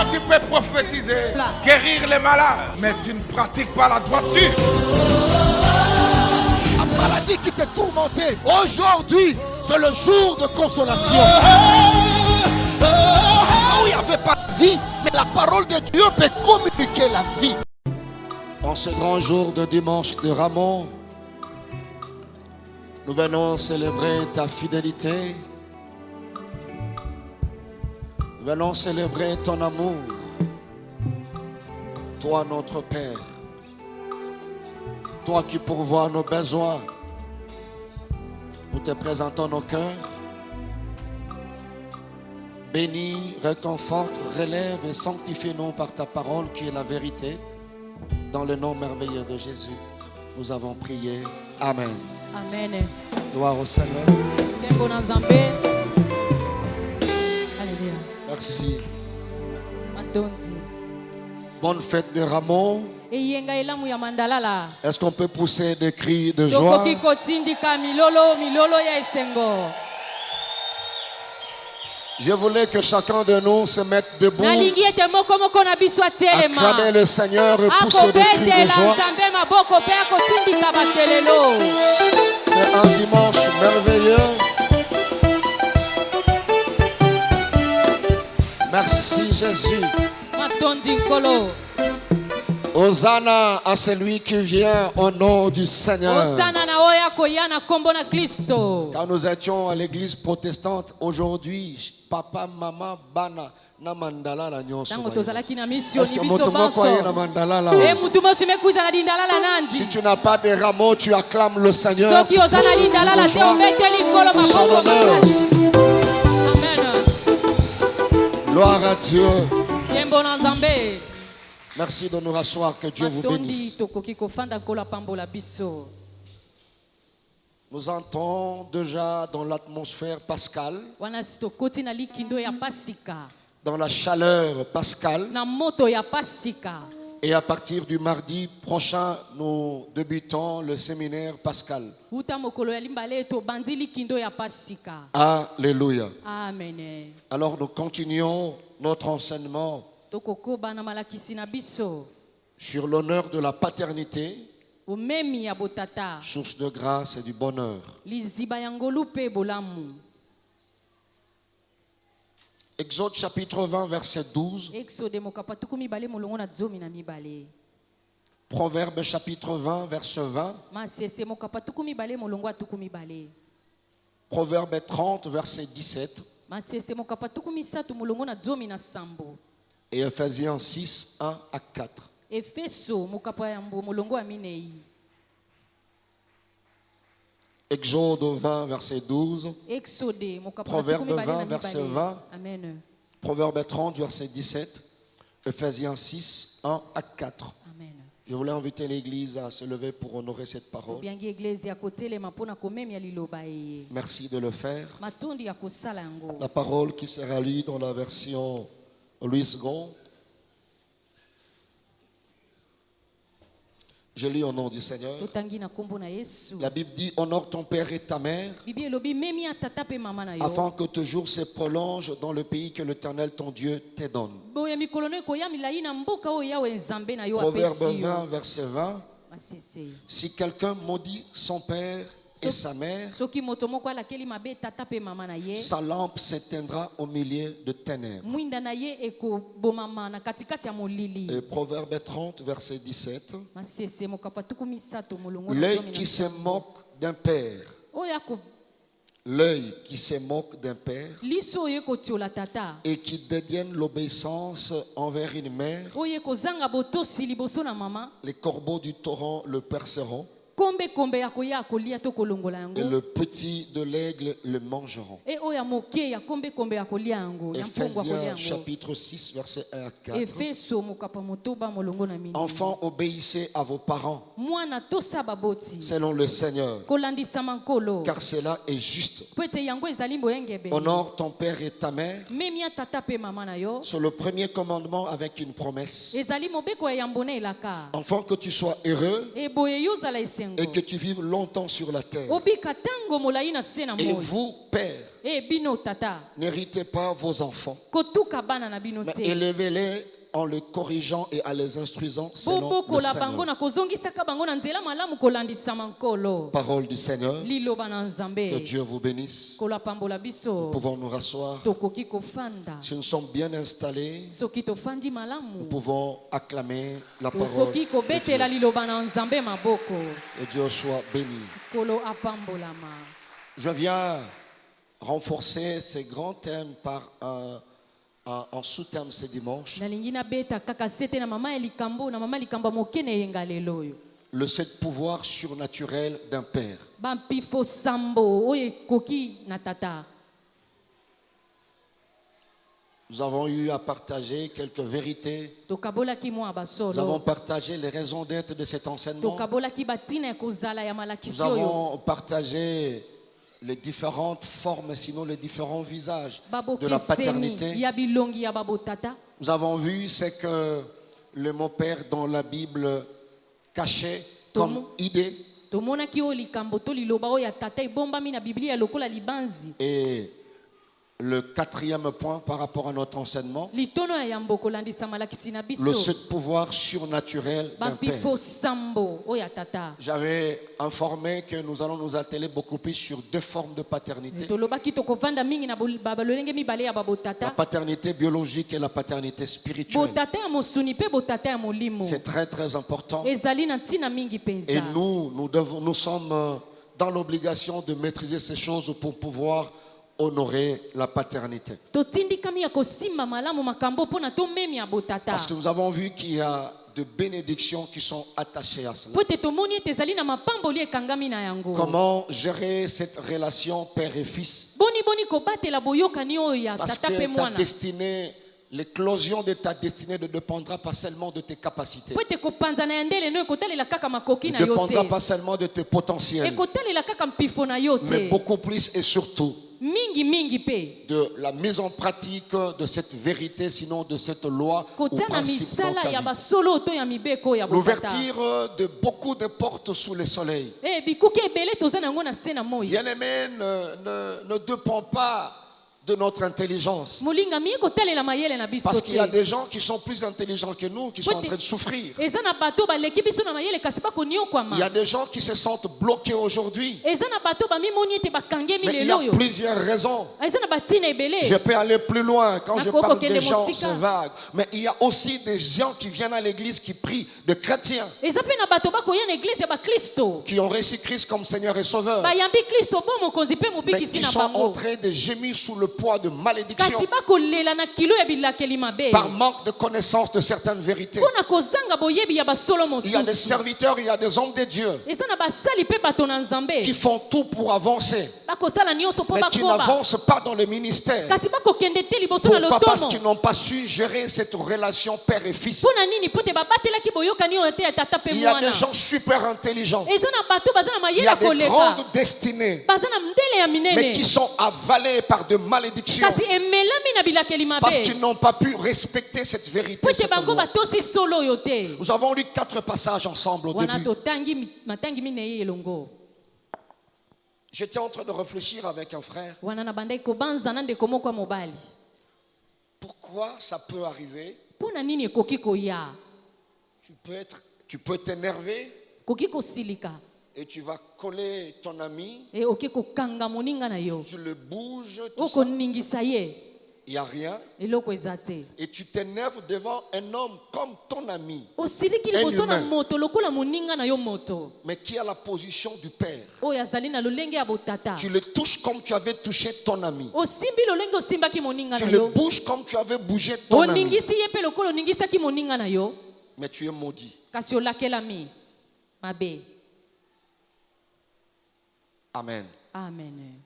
Toi, tu peux prophétiser, guérir les malades, mais tu ne pratiques pas la droiture. La maladie qui te tourmentait, aujourd'hui, c'est le jour de consolation. Où il n'y avait pas de vie, mais la parole de Dieu peut communiquer la vie. En ce grand jour de dimanche de Ramon, nous venons célébrer ta fidélité. Nous venons célébrer ton amour. Toi, notre Père. Toi qui pourvois nos besoins. Nous te présentons nos cœurs. Bénis, réconforte, relève et sanctifie-nous par ta parole qui est la vérité. Dans le nom merveilleux de Jésus, nous avons prié. Amen. Amen. Gloire au Seigneur. Merci. Bonne fête de Ramon. Est-ce qu'on peut pousser des cris de joie? Je voulais que chacun de nous se mette debout, acclamer le Seigneur et pousser des cris de joie. C'est un dimanche merveilleux. Merci Jésus. Hosanna à celui qui vient au nom du Seigneur. Quand nous étions à l'église protestante, aujourd'hui, papa, maman, bana, na mandala la nyonso. Est-ce que motumo koye na mandala la? Si tu n'as pas de rameau, tu acclames le Seigneur. Tu pousses le joie en son honneur. Gloire à Dieu. Merci de nous rasseoir, que Dieu vous bénisse. Nous entrons déjà dans l'atmosphère pascale, dans la chaleur pascale. Et à partir du mardi prochain, nous débutons le séminaire pascal. Alléluia. Amen. Alors nous continuons notre enseignement sur l'honneur de la paternité, source de grâce et du bonheur. Exode chapitre 20, verset 12. Proverbe chapitre 20, verset 20. Proverbe 30, verset 17. Et Ephésiens 6, 1 à 4. Exode 20, verset 12. Proverbe 20, verset 20. Amen. Proverbe 30, verset 17. Ephésiens 6, 1 à 4. Amen. Je voulais inviter l'église à se lever pour honorer cette parole. Merci de le faire. La parole qui sera lue dans la version Louis II. Je lis au nom du Seigneur. La Bible dit: honore ton père et ta mère, afin que tes jours se prolongent dans le pays que l'Éternel ton Dieu te donne. Proverbe 20, verset 20. Si quelqu'un maudit son père et sa mère, sa lampe s'éteindra au milieu de ténèbres. Et Proverbe 30, verset 17. L'œil qui se moque d'un père, l'œil qui se moque d'un père et qui dédaigne l'obéissance envers une mère, les corbeaux du torrent le perceront, et le petit de l'aigle le mangeront. Ephésiens chapitre 6, verset 1 à 4. Enfants, obéissez à vos parents selon le Seigneur, car cela est juste. Honore ton père et ta mère. C'est le premier commandement avec une promesse. Enfant, que tu sois heureux et que tu vives longtemps sur la terre. Et vous, pères, n'héritez pas vos enfants, mais élevez-les en les corrigeant et en les instruisant selon le Seigneur. Parole du Seigneur. Que Dieu vous bénisse. Nous pouvons nous rasseoir. Si nous sommes bien installés, nous pouvons acclamer la parole de Dieu. Que Dieu soit béni. Je viens renforcer ces grands thèmes par en sous-thème ce dimanche. Le 7 pouvoir surnaturel d'un père. Nous avons eu à partager quelques vérités. Nous avons partagé les raisons d'être de cet enseignement. Nous avons partagé les différentes formes, sinon les différents visages de la paternité. Nous avons vu ce que le mot père dans la Bible cachait comme idée. Et le quatrième point par rapport à notre enseignement, le 7 pouvoir surnaturel d'un père. J'avais informé que nous allons nous atteler beaucoup plus sur deux formes de paternité. La paternité biologique et la paternité spirituelle. C'est très très important. Et nous sommes dans l'obligation de maîtriser ces choses pour pouvoir honorer la paternité. Parce que nous avons vu qu'il y a de bénédictions qui sont attachées à cela. Comment gérer cette relation père et fils? Parce que ta destinée, l'éclosion de ta destinée ne dépendra pas seulement de tes capacités. Ne dépendra pas seulement de tes potentiels. Mais beaucoup plus et surtout de la mise en pratique de cette vérité, sinon de cette loi ou principe dans ta vie. L'ouverture de beaucoup de portes sous le soleil. Bien-aimé, ne dépend pas de notre intelligence. Parce qu'il y a des gens qui sont plus intelligents que nous, qui sont en train de souffrir. Il y a des gens qui se sentent bloqués aujourd'hui. Mais il y a plusieurs raisons. Je peux aller plus loin quand je parle des gens, c'est vague. Mais il y a aussi des gens qui viennent à l'église qui prient, de chrétiens, qui ont reçu Christ comme Seigneur et Sauveur, mais qui sont en train de gémir sous le poids de malédiction par manque de connaissance de certaines vérités. Il y a des serviteurs, il y a des hommes de Dieu qui font tout pour avancer, mais qui n'avancent pas dans le ministère. Pourquoi? Parce qu'ils n'ont pas su gérer cette relation père et fils. Il y a des gens super intelligents, il y a des grandes destinées, mais qui sont avalés par de malédictions parce qu'ils n'ont pas pu respecter cette vérité, cette loi. Nous avons lu 4 passages ensemble au début. J'étais en train de réfléchir avec un frère. Pourquoi ça peut arriver? Tu peux t'énerver et tu vas coller ton ami, tu le bouges, tout ça. Il n'y a rien. Et tu t'énerves devant un homme comme ton ami, un humain, mais qui a la position du père. Tu le touches comme tu avais touché ton ami. Tu le bouges comme tu avais bougé ton ami. Mais tu es maudit. Amen. Amen.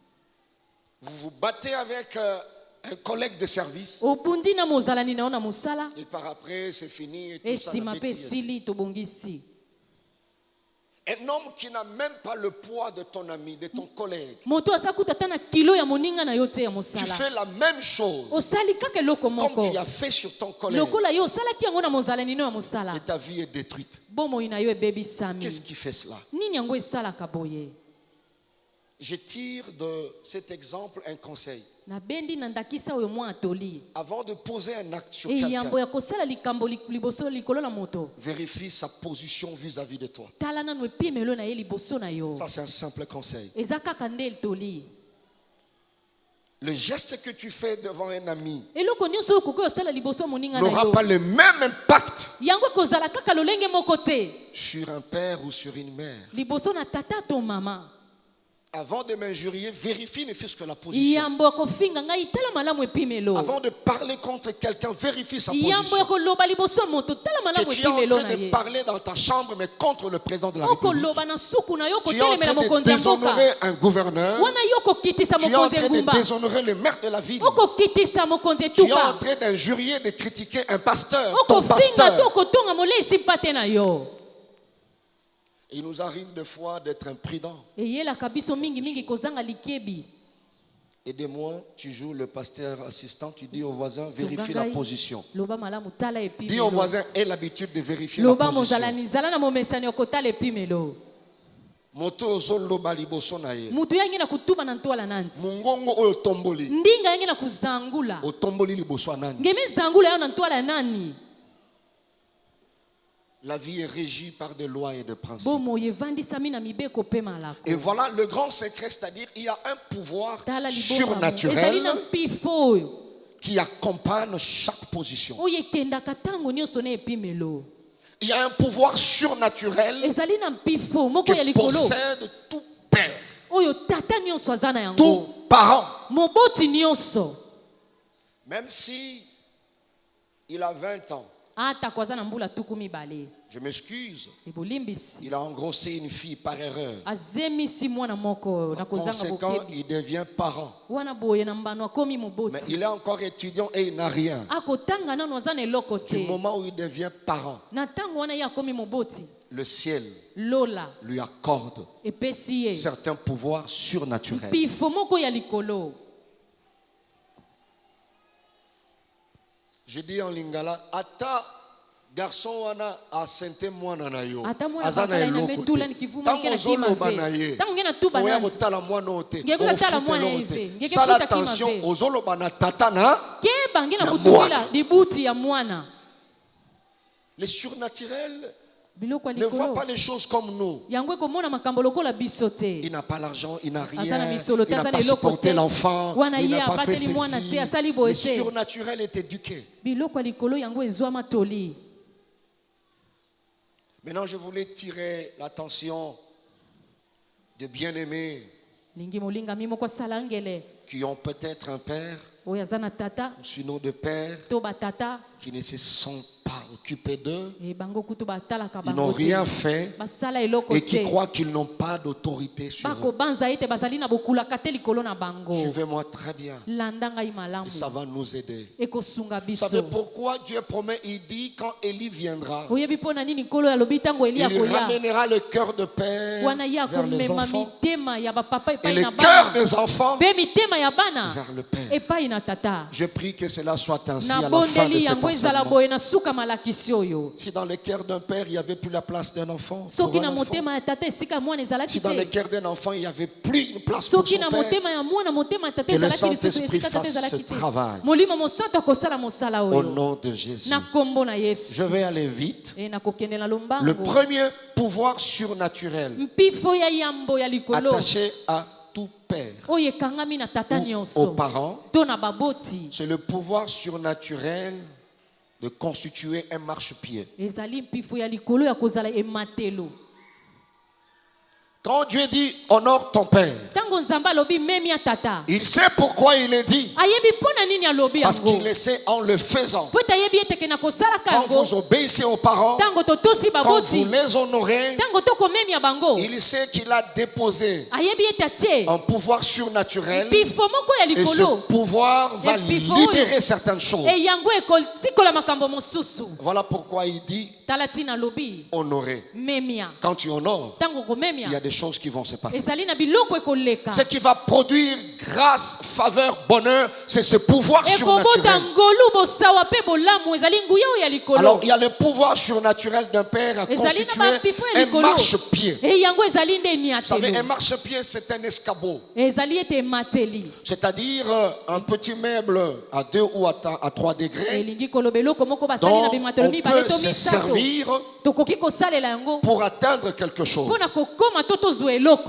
Vous vous battez avec un collègue de service. Et par après, c'est fini. Et tout ça, la bêtise. Un homme qui n'a même pas le poids de ton ami, de ton collègue. Tu fais la même chose comme tu as fait sur ton collègue. Et ta vie est détruite. Qu'est-ce qui fait cela? Je tire de cet exemple un conseil. Avant de poser un acte sur quelqu'un, vérifie sa position vis-à-vis de toi. Ça, c'est un simple conseil. Le geste que tu fais devant un ami n'aura pas le même impact sur un père ou sur une mère. Avant de m'injurier, vérifie ne fût-ce que la position. Avant de parler contre quelqu'un, vérifie sa position. Que tu es en train de parler dans ta chambre, mais contre le président de la République. Tu es en train de déshonorer un gouverneur. Tu es en train de déshonorer le maire de la ville. Tu es en train d'injurier, de critiquer un pasteur, ton pasteur. Il nous arrive des fois d'être imprudents. Aidez-moi, tu joues le pasteur assistant, tu dis au voisin, vérifie la position. Dis au voisin, aie l'habitude de vérifier la position. Moto ozoloba liboso na ye. Mungongo oyo tomboli. Otomboli liboso anani. La vie est régie par des lois et des principes. Et voilà le grand secret, c'est-à-dire il y a un pouvoir surnaturel qui accompagne chaque position. Il y a un pouvoir surnaturel qui possède tout père, tout parent. Même si il a 20 ans. Je m'excuse. Il a engrossé une fille par erreur. Par conséquent, il devient parent. Mais il est encore étudiant et il n'a rien. Du moment où il devient parent, le ciel lui accorde certains pouvoirs surnaturels. Je dis en lingala, ata garçon wana asente mwana na yo. Azana eloko te. Tango zoloba na ye. Oya kotala mwana ote. Sala attention, ozoloba na tata na mwana. Le surnaturel ne voit pas les choses comme nous. Il n'a pas l'argent, il n'a rien, il n'a pas supporté l'enfant, il n'a pas fait ceci. Le surnaturel est éduqué. Maintenant, je voulais tirer l'attention de bien-aimés qui ont peut-être un père, sinon de père, qui ne se sont pas occupés d'eux, ils n'ont rien fait et qui croient qu'ils n'ont pas d'autorité sur eux. Suivez-moi très bien et ça va nous aider. Vous savez pourquoi Dieu promet, il dit quand Élie viendra, il ramènera le cœur de père vers les enfants et le cœur des enfants vers le père. Je prie que cela soit ainsi à la fin de cet enseignement. Si dans le cœur d'un père il n'y avait plus la place d'un enfant, si dans le cœur d'un enfant il n'y avait plus une place pour son père, que le Saint-Esprit fasse ce travail au nom de Jésus. Je vais aller vite. Le premier pouvoir surnaturel attaché à tout père ou aux parents, c'est le pouvoir surnaturel de constituer un marchepied. Quand Dieu dit honore ton père, il sait pourquoi il est dit. Parce qu'il le sait en le faisant. Quand vous obéissez aux parents, quand vous les honorez, il sait qu'il a déposé un pouvoir surnaturel et ce pouvoir va libérer certaines choses. Voilà pourquoi il dit honorer. Quand tu honores, il y a des choses qui vont se passer. Ce qui va produire grâce, faveur, bonheur, c'est ce pouvoir surnaturel. Alors, il y a le pouvoir surnaturel d'un père à constituer un marchepied. Vous savez, un marchepied, c'est un escabeau. C'est-à-dire un petit meuble à 2 ou à 3 degrés dont on peut se servir pour atteindre quelque chose.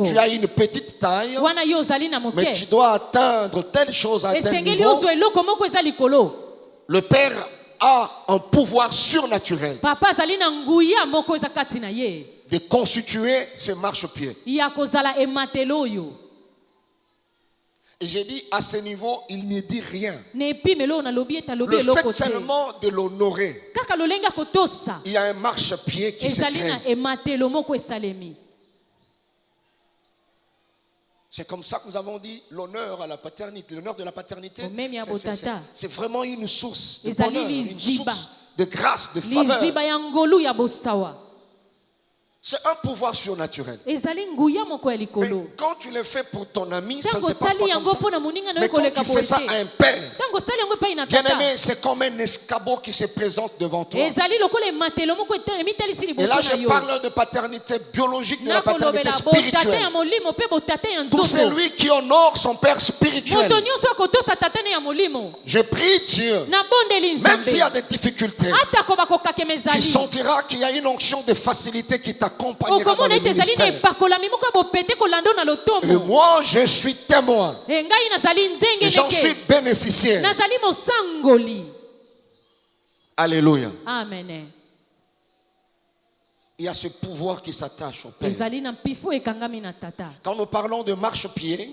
Tu as une petite taille, mais tu dois atteindre telle chose à tel niveau. Le Père a un pouvoir surnaturel de constituer ces marchepieds. Et j'ai dit, à ce niveau, il ne dit rien. Le fait seulement de l'honorer, il y a un marchepied qui se crée. C'est comme ça que nous avons dit l'honneur à la paternité. L'honneur de la paternité, c'est vraiment une source de bonheur, une source de grâce, de faveur. C'est un pouvoir surnaturel. Mais quand tu le fais pour ton ami, ça ne se passe pas comme ça. Mais quand tu fais ça à un père, bien aimé, c'est comme un escabeau qui se présente devant toi. Et là, je parle de paternité biologique, de la paternité spirituelle. Pour celui qui honore son père spirituel, je prie Dieu, même s'il y a des difficultés, tu sentiras qu'il y a une onction de facilité qui t'accompagnera dans le ministère. Et moi, je suis témoin. Et j'en suis bénéficiaire. Alléluia. Amen. Il y a ce pouvoir qui s'attache au Père. Quand nous parlons de marchepied,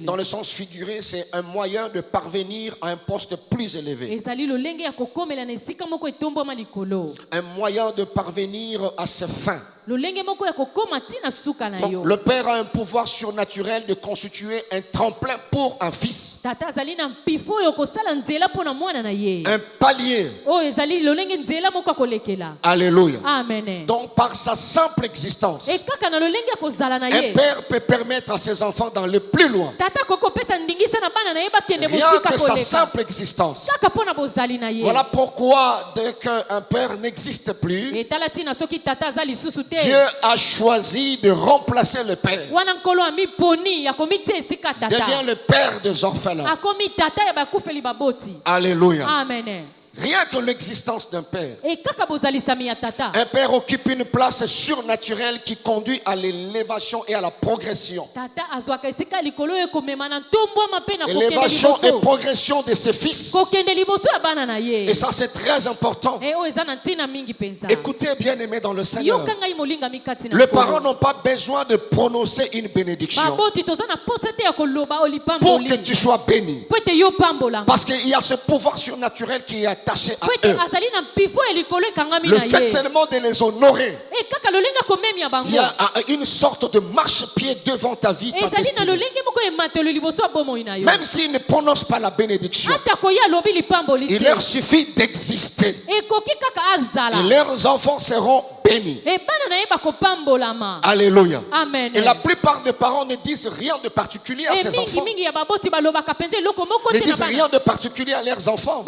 dans le sens figuré, c'est un moyen de parvenir à un poste plus élevé. Un moyen de parvenir à ses fins. Donc, le Père a un pouvoir surnaturel de constituer un tremplin pour un fils. Un palier. Alléluia. Amen. Donc, par sa simple existence, un père peut permettre à ses enfants d'aller plus loin. Rien que sa simple existence. Voilà pourquoi, dès qu'un père n'existe plus, Dieu a choisi de remplacer le père. Devient le père des orphelins. Alléluia. Amen. Rien que l'existence d'un père. Un père occupe une place surnaturelle qui conduit à l'élévation et à la progression. Élévation et progression de ses fils. Et ça, c'est très important. Écoutez, bien aimé dans le Seigneur. Les parents n'ont pas besoin de prononcer une bénédiction pour que tu sois béni. Parce qu'il y a ce pouvoir surnaturel qui est attaché à eux. Le fait seulement de les honorer, il y a une sorte de marchepied devant ta vie, ta destinée. Même s'ils ne prononcent pas la bénédiction, il leur suffit d'exister. Et leurs enfants seront bénis. Alléluia. Amen. Et la plupart des parents ne disent rien de particulier à ses enfants. Ne disent rien de particulier à leurs enfants.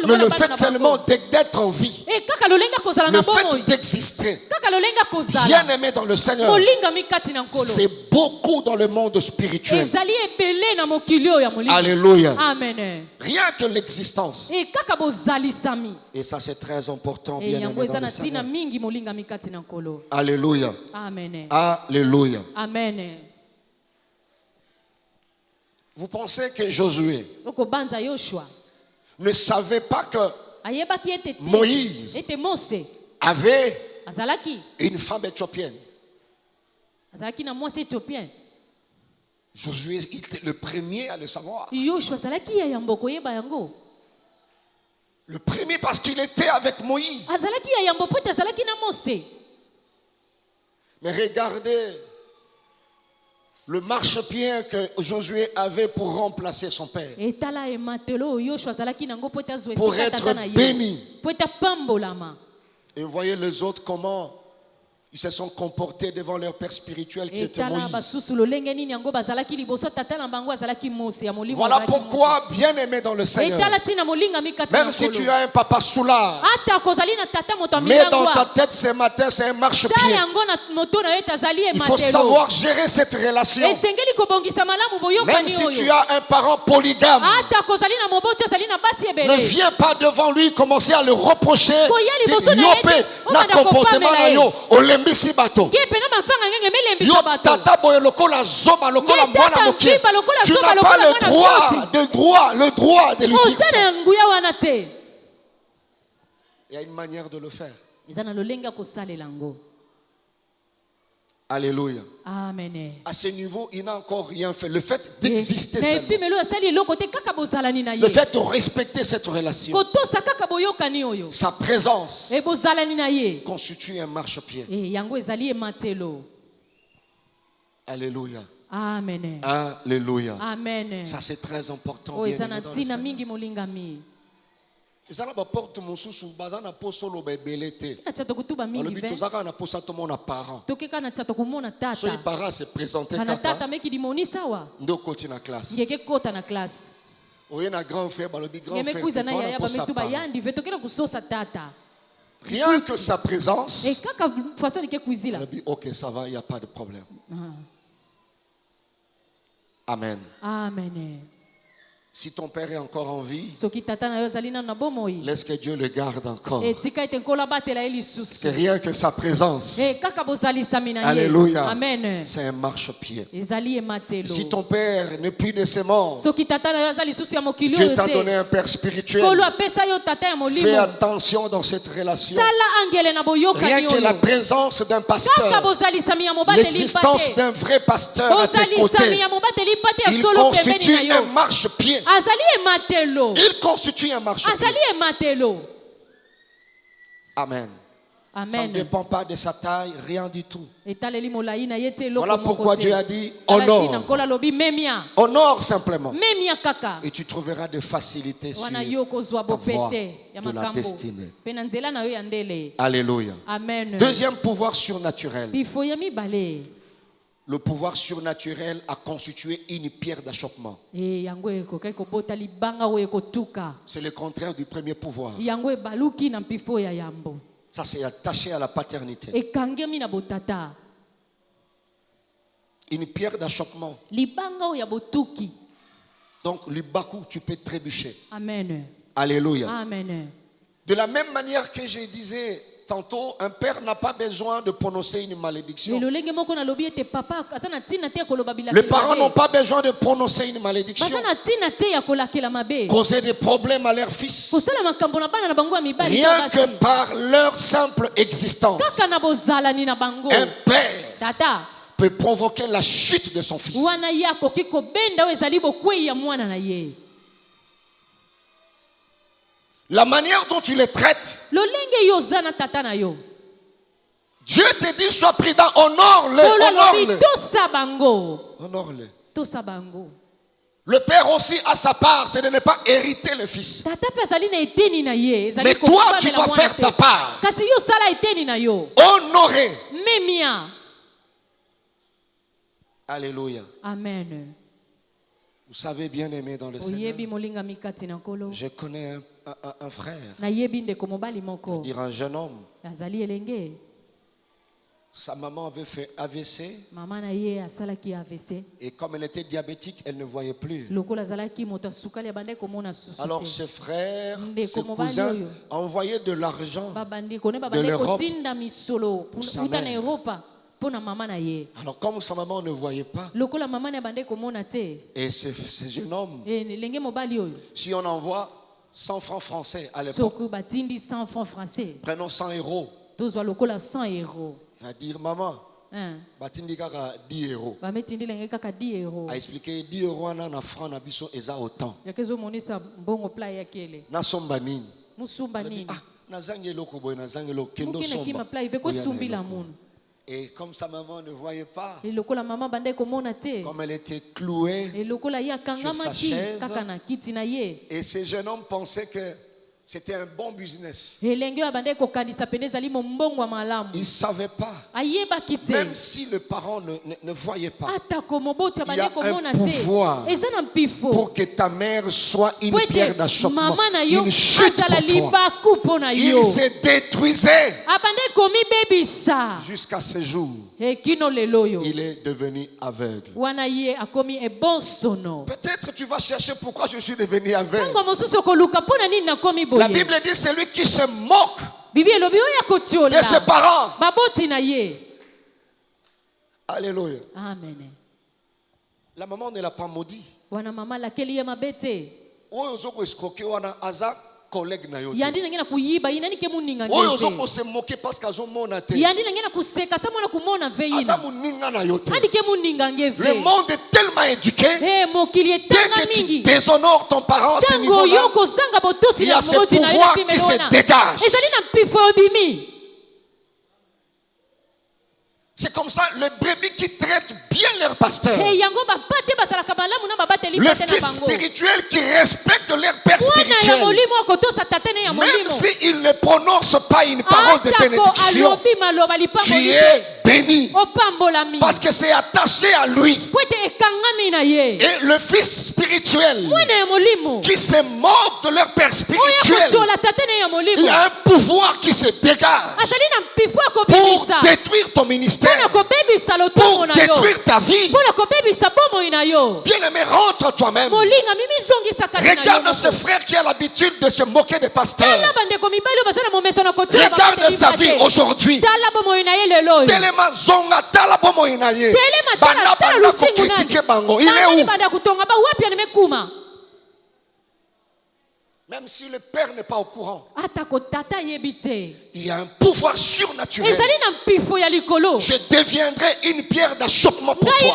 Mais le fait seulement d'être en vie, le fait d'exister, bien aimé dans le Seigneur, c'est beaucoup dans le monde spirituel. Alléluia. Amen. Rien que l'existence. Et ça, c'est très important, bien aimé dans le Seigneur. Alléluia. Amen. Alléluia. Amen. Vous pensez que Josué ne savait pas que Moïse avait une femme éthiopienne? Josué était le premier à le savoir. Le premier parce qu'il était avec Moïse. Mais regardez le marchepied que Josué avait pour remplacer son père. Pour être béni. Et vous voyez les autres comment Ils se sont comportés devant leur père spirituel qui était Moïse. Voilà pourquoi, bien-aimé dans le Seigneur, même si tu as un papa soulard, mais dans ta tête ce matin, c'est un marchepied. Il faut savoir gérer cette relation. Même si tu as un parent polygame, ne viens pas devant lui commencer à le reprocher na comportement na yo olembisi bato yo tata boye lokola zoba lokola mwana moke. Tu n'as pas le droit de lui dire ça. Il y a une manière de le faire. Alléluia. Amen. À ce niveau, il n'a encore rien fait. Le fait d'exister seulement, le fait de respecter cette relation, sa présence constitue un marchepied. Alléluia. Amen. Alléluia. Amen. Ça c'est très important. Bien aimé dans le Seigneur. Ça n'a pas porte mon sous bazana po solo bebelete. Alobi tozaka na posa to mona parent. So les parents se présenter kaka. Ndo koti na classe. Oye na grand frère balobi grand frère. Rien que sa présence. Alobi OK, ça va, il y a pas de problème. Amen. Amen. Si ton père est encore en vie, laisse que Dieu le garde encore. Que rien que sa présence, alléluia, Amen. C'est un marchepied. Et si ton père n'est plus de ce monde, Dieu t'a donné un père spirituel. Fais attention dans cette relation. Rien que la présence d'un pasteur, l'existence d'un vrai pasteur à tes côtés, il constitue un marchepied. Il constitue un marchepied. Amen. Amen. Ça ne dépend pas de sa taille, rien du tout. Voilà pourquoi Dieu a dit honore. Honore simplement. Et tu trouveras de facilité sur ta voie de la destinée. Alléluia. Amen. Deuxième pouvoir surnaturel. Le pouvoir surnaturel a constitué une pierre d'achoppement. C'est le contraire du premier pouvoir. Ça, c'est attaché à la paternité. Une pierre d'achoppement. Donc, le bakou, tu peux trébucher. Amen. Alléluia. Amen. De la même manière que je disais tantôt, un père n'a pas besoin de prononcer une malédiction. Les parents n'ont pas besoin de prononcer une malédiction. Causer des problèmes à leur fils. Rien que par leur simple existence. Un père peut provoquer la chute de son fils. La manière dont tu les traites, Dieu te dit sois prudent, honore-le. Honore-le. Le père aussi a sa part, c'est de ne pas hériter le fils. Mais toi, tu dois faire ta part. Honorer. Alléluia. Amen. Vous savez, bien aimé dans le Seigneur, je connais un frère, c'est-à-dire un jeune homme. Sa maman avait fait AVC. Et comme elle était diabétique, elle ne voyait plus. Alors ses frères, ses cousins envoyaient de l'argent de l'Europe pour sa mère. Alors comme sa maman ne voyait pas, et ce jeune homme, si on envoie 100 francs français à l'époque, prenons 100 euros, à dire maman, batindi kaka 10 euros. A expliqué 10 euros na franc na biso eza autant. Na somba nini? Ah, na zangelo ko boy na zangelo kendo somba. Et comme sa maman ne voyait pas, comme elle était clouée sur sa chaise, et ce jeune homme pensait que C'était un bon business. Ils Ils ne savaient pas. Même si le parent ne voyait pas, il y a un pouvoir pour que ta mère soit une pierre d'achoppement, une chute pour toi. Il se détruisait jusqu'à ce jour. Il est devenu aveugle. Peut-être tu vas chercher pourquoi je suis devenu aveugle. La Bible dit celui qui se moque de ses parents. Alléluia. Amen. La maman ne l'a pas maudit. Collègue na yo te. Oyo ozoko se moquer parce qu'azo mona te. Aza muninga na yo te. Le monde est tellement éduqué. Dès que tu déshonores ton parent à ce niveau-là, il y a ce pouvoir qui se dégage. C'est comme ça, les brebis qui traitent bien leur pasteur. Le fils spirituel qui respecte leur père spirituel. Même s'il ne prononce pas une parole de bénédiction, tu es béni. Parce que c'est attaché à lui. Et le fils spirituel qui se moque de leur père spirituel, il y a un pouvoir qui se dégage pour détruire ton ministère, pour détruire ta vie. Bien-aimé, rentre toi-même. Regarde ce frère qui a l'habitude de se moquer des pasteurs. Regarde sa vie aujourd'hui. Tellement zonga tala bomo inaye. Banda banda ko critiquer bango. Il est où? Même si le père n'est pas au courant, il y a un pouvoir surnaturel. Je deviendrai une pierre d'achoppement pour toi.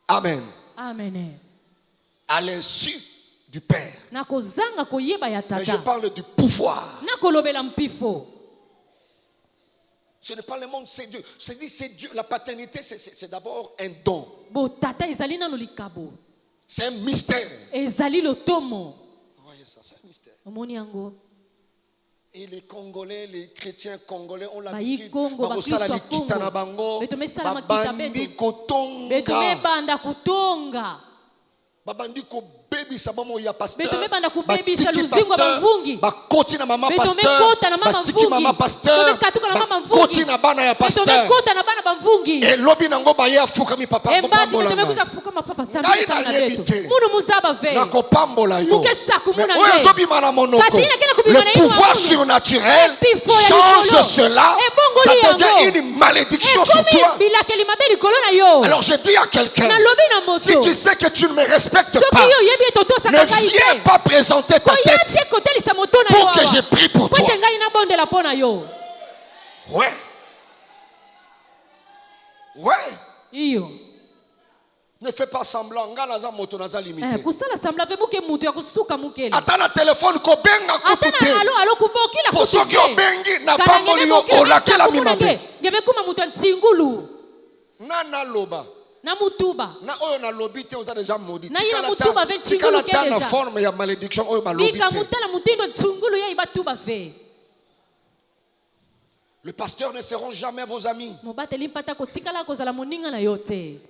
Amen. Amen. À l'insu du père. Mais je parle du pouvoir. Ce n'est pas le monde, c'est Dieu. C'est Dieu. La paternité, c'est d'abord un don. C'est un mystère. Vous voyez ça, c'est un mystère. Et les Congolais, les chrétiens congolais ont l'habitude baby sabamu ya pasteur batiki pasteur bakoti na mama pasteur batiki mama pasteur bakoti na bana ya pasteur et lobi nango baye afuka mi papa kopambola na kopambola yo oyo zobima na monoko le pouvoir surnaturel change cela, ça devient une malédiction sur toi. Alors je dis à quelqu'un, si tu sais que tu ne me respectes pas, ne viens pas présenter ta tête pour que je prie pour toi. Ouais. Ouais. Ne fais pas semblant. Nganaza moto naza limité. Atana téléphone ko benga kutute. Posoki obengi na pamboli yo olakela mimabe. Nana loba. Na oyo na lobi te oza déjà maudit. Tikala ta na forme ya malédiction oyo ba lobi te. Le pasteur ne seront jamais vos amis.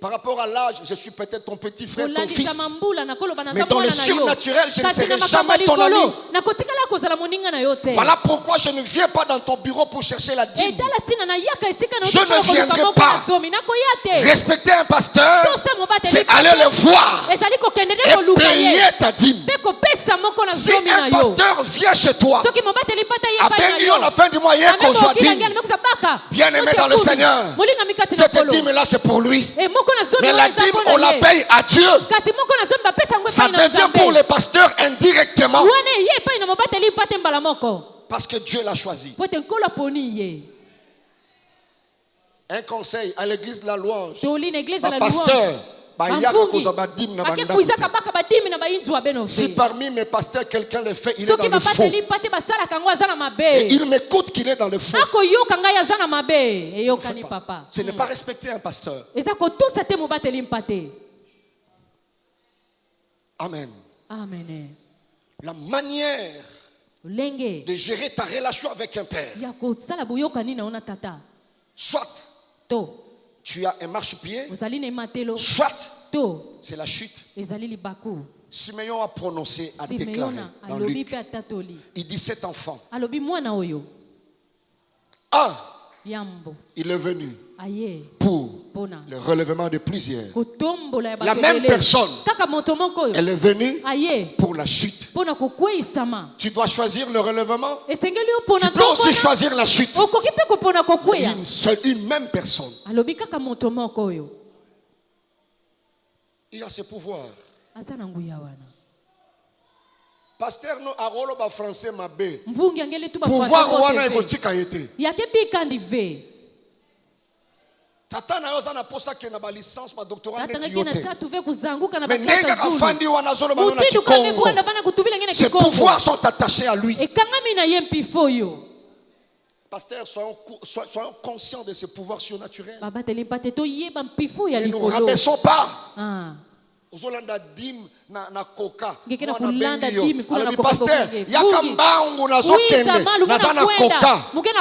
Par rapport à l'âge, je suis peut-être ton petit frère, ton fils. Mais dans le surnaturel, je ne serai jamais ton ami. Voilà pourquoi je ne viens pas dans ton bureau pour chercher la dîme. Je ne viendrai pas. Respecter un pasteur, c'est aller le voir et payer ta dîme. Si un pasteur vient chez toi, à la fin du mois, bien-aimé dans le Seigneur, cette dîme-là c'est pour lui. Mais la dîme, on la paye à Dieu. Ça devient pour les pasteurs indirectement. Parce que Dieu l'a choisi. Un conseil à l'église de la louange. Pasteur, si parmi mes pasteurs quelqu'un le fait, il est dans le faux. Et il m'écoute qu'il est dans le faux. Ce n'est pas respecter un pasteur. Amen. Amen. La manière de gérer ta relation avec un père. Soit tu as un marchepied, soit c'est la chute. Simeon a prononcé, a déclaré dans Luc. Il dit cet enfant. Il est venu pour le relèvement de plusieurs. La même personne, elle est venue pour la chute. Tu dois choisir le relèvement. Tu peux aussi choisir la chute. Il y a une même personne. Il a ce pouvoir. Pasteur no arolo ba français mabe. Pouvoir wana ekotika yete. Tata na yoza na posa ke na ba licence ba doctorat neti yote. Mais nenga kafandi wana zolo ba na Kikongo. Ces pouvoirs sont attachés à lui. Pasteur, soyons conscients de ce pouvoir surnaturel. Ne nous rabaissons pas. Uzolanda dim na coca na bengi yo pasteur yakambangu na zokende na zana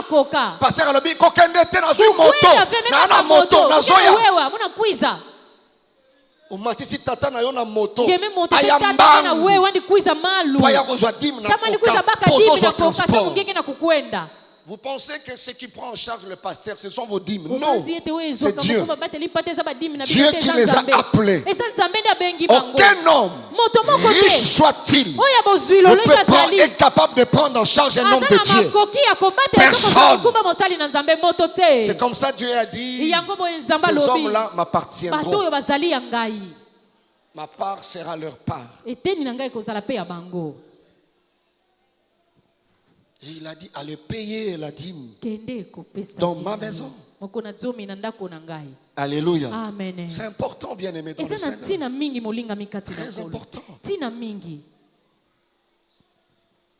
coca pasteur alobi kokende te na zui moto na moto na zoya muna umatisi tata na yo na moto ayambangu wewe wandi kuiza malu kwa yako zwa dim na coca pozo za transport. Vous pensez que ce qui prend en charge le pasteur, ce sont vos dîmes? Non, c'est Dieu. Dieu qui les a appelés. Aucun homme, riche soit-il, ne peut pas être capable de prendre en charge un homme de Dieu. Personne. C'est comme ça Dieu a dit, ces hommes-là m'appartiendront. Ma part sera leur part. Et il a dit, allez payer la dîme dans ma maison. Alléluia. Amen. C'est important, bien aimé, dans le Seigneur. Très important.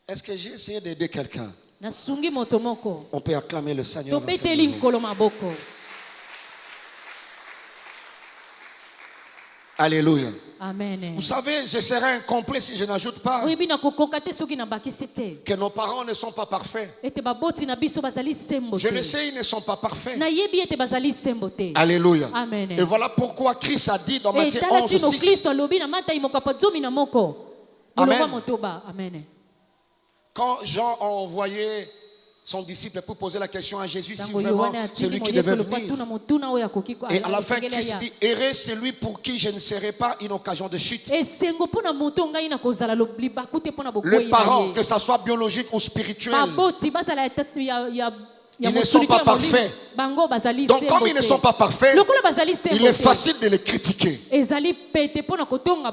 Est-ce que j'ai essayé d'aider quelqu'un? On peut acclamer le Seigneur. Alléluia. Amen. Vous savez, je serai incomplet si je n'ajoute pas que nos parents ne sont pas parfaits. Je le sais, ils ne sont pas parfaits. Alléluia. Amen. Et voilà pourquoi Christ a dit dans Matthieu 11:6. Amen. Quand Jean a envoyé son disciple pour poser la question à Jésus si vraiment c'est lui qui devait venir. Et à la fin, Christ dit, errez celui pour qui je ne serai pas une occasion de chute. Le parent, que ce soit biologique ou spirituel, ils ne sont pas parfaits. Donc comme ils ne sont pas parfaits, il est facile de les critiquer.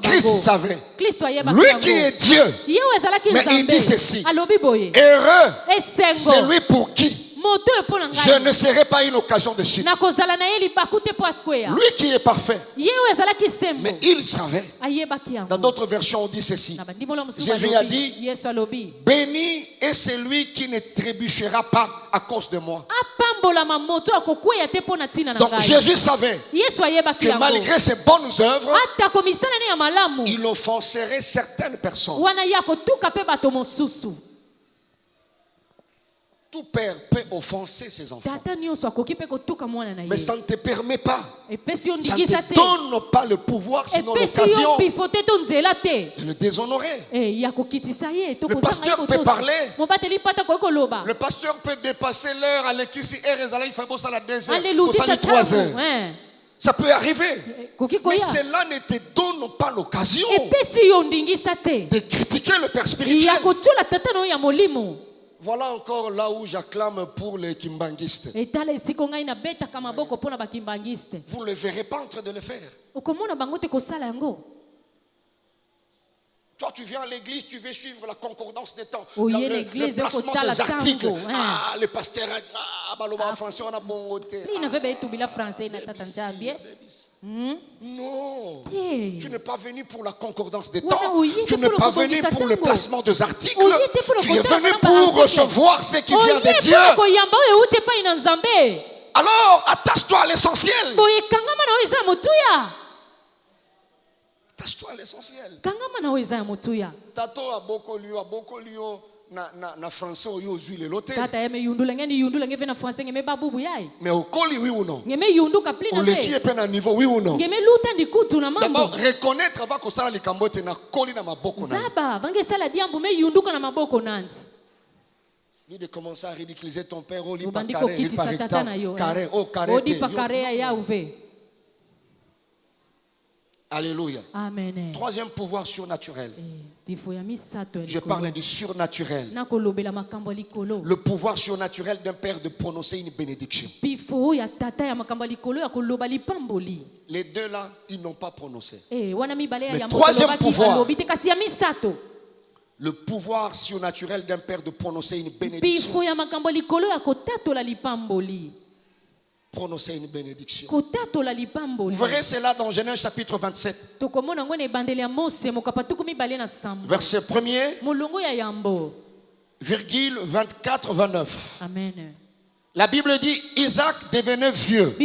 Christ savait. Lui qui est Dieu. Mais il dit ceci. Heureux celui pour qui je ne serai pas une occasion de chute. Lui qui est parfait. Mais il savait. Dans d'autres versions on dit ceci. Jésus a dit, béni est celui qui ne trébuchera pas à cause de moi. Donc Jésus savait que malgré ses bonnes œuvres, il offenserait certaines personnes. Tout père peut offenser ses enfants. Mais ça ne te permet pas. Ça ne te donne pas le pouvoir, sinon l'occasion de le déshonorer. Le pasteur peut parler. Le pasteur peut dépasser l'heure à l'église. Il fait beau ça la 2 heures. Ou ça la 3 heures. Ça peut arriver. Mais cela ne te donne pas l'occasion de critiquer le père spirituel. Voilà encore là où j'acclame pour les kimbangistes. Vous ne le verrez pas en train de le faire. Toi, tu viens à l'église, tu veux suivre la concordance des temps, le placement des articles. Ah, le pasteur a français, on a bon côté. Non, tu n'es pas venu pour la concordance des temps. Tu n'es pas venu pour le placement des articles. Tu es venu pour recevoir ce qui vient de Dieu. Alors, attache-toi à l'essentiel. Attache-toi à l'essentiel. Kangama na weza ya motuya. Tato abokolio na français oyo ozwi lelo te. Tata yeme yundula ngeni yundula ngeve na français ngeme babubu yai. Mais okoli oui ou non? Ngeme yunduka plina ve. Oleki epe na niveau oui ou non? Ngeme luta ndikutu na mambo. D'abord reconnaître avant kosala likambo te na koli na maboko na. Zaba vange sala diambu me yunduka na maboko nanti. Lui de commencer à ridiculiser ton père, oh, Mubandiko kiti satata na yo. carré, oh, carré. Odi pa carré ya uve. Alléluia. Amen. Troisième pouvoir surnaturel. Je parle parle du surnaturel. Le pouvoir surnaturel d'un père de prononcer une bénédiction. Les deux là, ils n'ont pas prononcé. Le troisième pouvoir, le pouvoir surnaturel d'un père de prononcer une bénédiction. Prononcer une bénédiction. Vous verrez cela dans Genèse chapitre 27. Verset 1er, virgule 24-29. Amen. La Bible dit Isaac devenait vieux.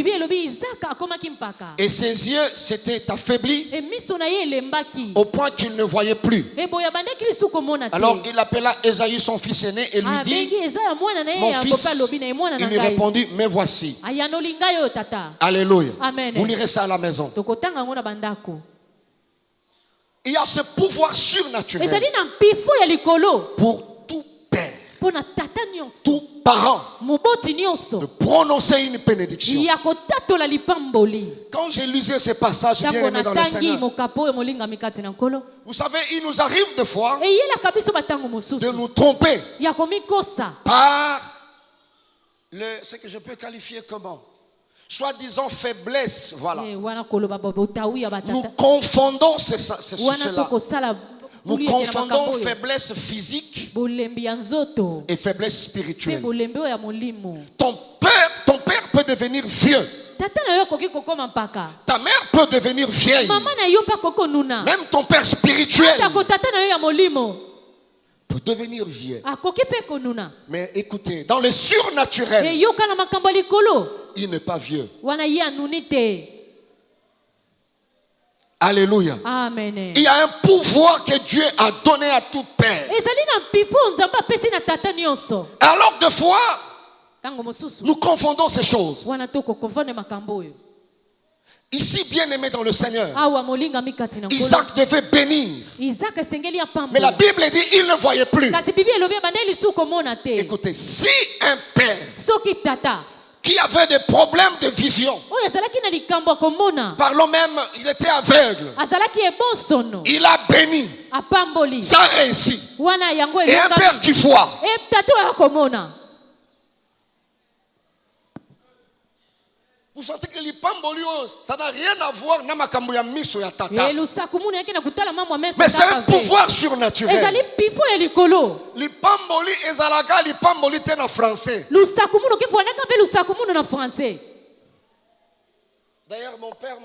Et ses yeux s'étaient affaiblis au point qu'il ne voyait plus. Alors il appela Ésaü son fils aîné et lui dit mon fils. Il lui répondit mais voici. Alléluia. Amen. Vous lirez ça à la maison. Il y a ce pouvoir surnaturel pour tout père, tout parent, de prononcer une bénédiction. Quand j'ai lu ces passages bien aimés dans le Seigneur, vous savez, il nous arrive des fois de nous tromper par ce que je peux qualifier comment? Soi-disant faiblesse, voilà. Nous confondons cela. Nous confondons faiblesse physique et faiblesse spirituelle. Ton père peut devenir vieux. Ta mère peut devenir vieille. Même ton père spirituel peut devenir vieux. Mais écoutez, dans le surnaturel, il n'est pas vieux. Alléluia. Amen. Il y a un pouvoir que Dieu a donné à tout père. Alors de fois, nous confondons ces choses. Ici, bien aimé dans le Seigneur, Isaac devait bénir. Mais la Bible dit il ne voyait plus. Écoutez, si un père qui avait des problèmes de vision, parlons même, il était aveugle, il a béni, ça a réussi. Et un père qui voit, vous sentez que ça n'a rien à voir avec la tata. Mais c'est un pouvoir surnaturel. Lipamboli ezalaka lipamboli te na français. D'ailleurs, mon père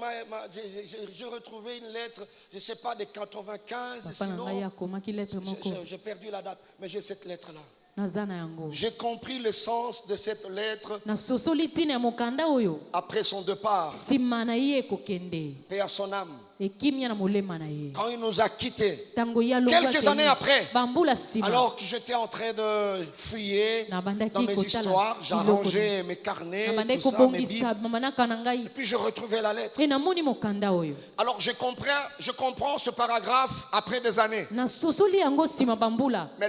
j'ai retrouvé une lettre, je ne sais pas, de 95, sinon j'ai perdu la date, mais j'ai cette lettre-là. J'ai compris le sens de cette lettre après son départ. Paix à son âme. Quand il nous a quittés, quelques années après, alors que j'étais en train de fouiller dans mes histoires, j'arrangeais mes carnets, tout ça, mes bibles, et puis je retrouvais la lettre. Alors je comprends ce paragraphe après des années. Mais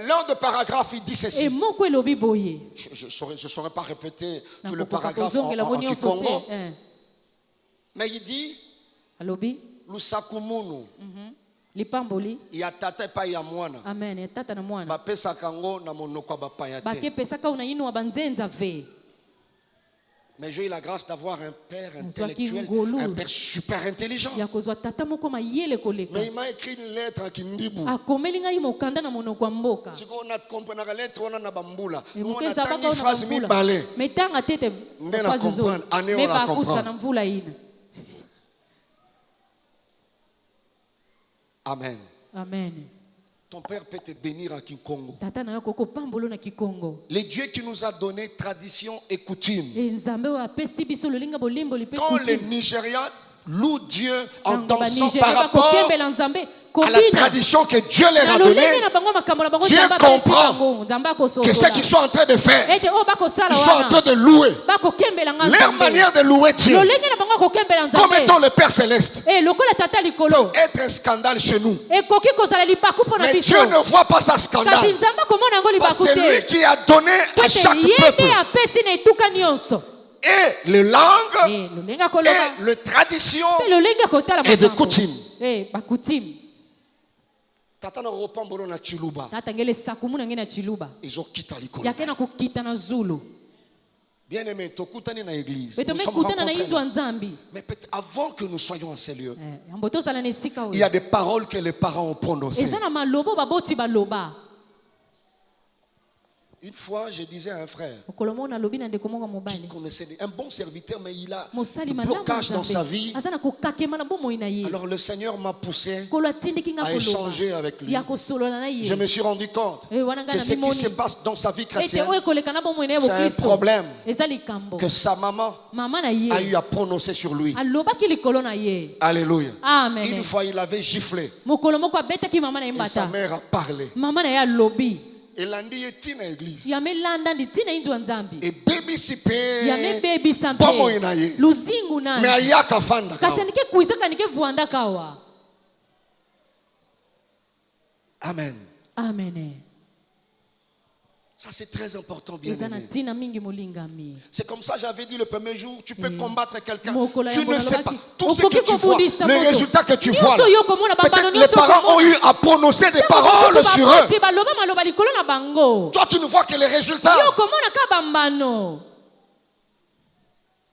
l'un des paragraphes, il dit ceci. Je ne saurais pas répéter tout le paragraphe en Kikongo. Mais il dit Lusakumunu. Lipamboli. Ya tata pa ya mwana. Amen. Ya tata na mwana. Bapesa kango na monoko bapaya te. Bakepesa ka unainu wabanzenza ve. Mais j'ai eu la grâce d'avoir un père intellectuel, un père super intelligent. Mais il m'a écrit une lettre à Kindibu. Si on a compris la lettre, on a bambula. On a tangi phrase mi balé. On a comprendre, on a comprendre. Amen. Amen. Ton père peut te bénir à Kikongo. Les dieux qui nous a donné tradition et coutume. Quand les Nigérians loue Dieu en dansant par rapport à la tradition que Dieu leur a donnée. Dieu comprend que ce qu'ils sont en train de faire, ils sont en train de louer. Leur manière de louer Dieu, comme étant le Père Céleste, peut être un scandale chez nous. Mais Dieu ne voit pas ça scandale. Parce que c'est lui qui a donné à chaque peuple et les langues et les traditions et des coutumes. Tata na ropambolo na chiluba. Ils ont quitté l'école. Bien aimé, tokutani na église. Nous sommes rencontrés. Mais peut-être avant que nous soyons en ces lieux, il y a des paroles que les parents ont prononcées. Une fois, je disais à un frère qui connaissait un bon serviteur, mais il a un blocage dans sa vie. Alors le Seigneur m'a poussé à échanger avec lui. Je me suis rendu compte que ce qui se passe dans sa vie chrétienne, c'est un problème que sa maman a eu à prononcer sur lui. Alléluia. Une fois, il avait giflé. Et sa mère a parlé. Et lundi est na église. Et baby sipe. Pomo inaye. Mais ayaka fanda. Amen. Amen. Ça c'est très important, bien aimé. C'est comme ça j'avais dit le premier jour, tu peux combattre quelqu'un. Tu ne sais pas. Tout ce que tu vois, les résultats que tu vois là, peut-être les parents ont eu à prononcer des paroles sur eux. Toi tu ne vois que les résultats.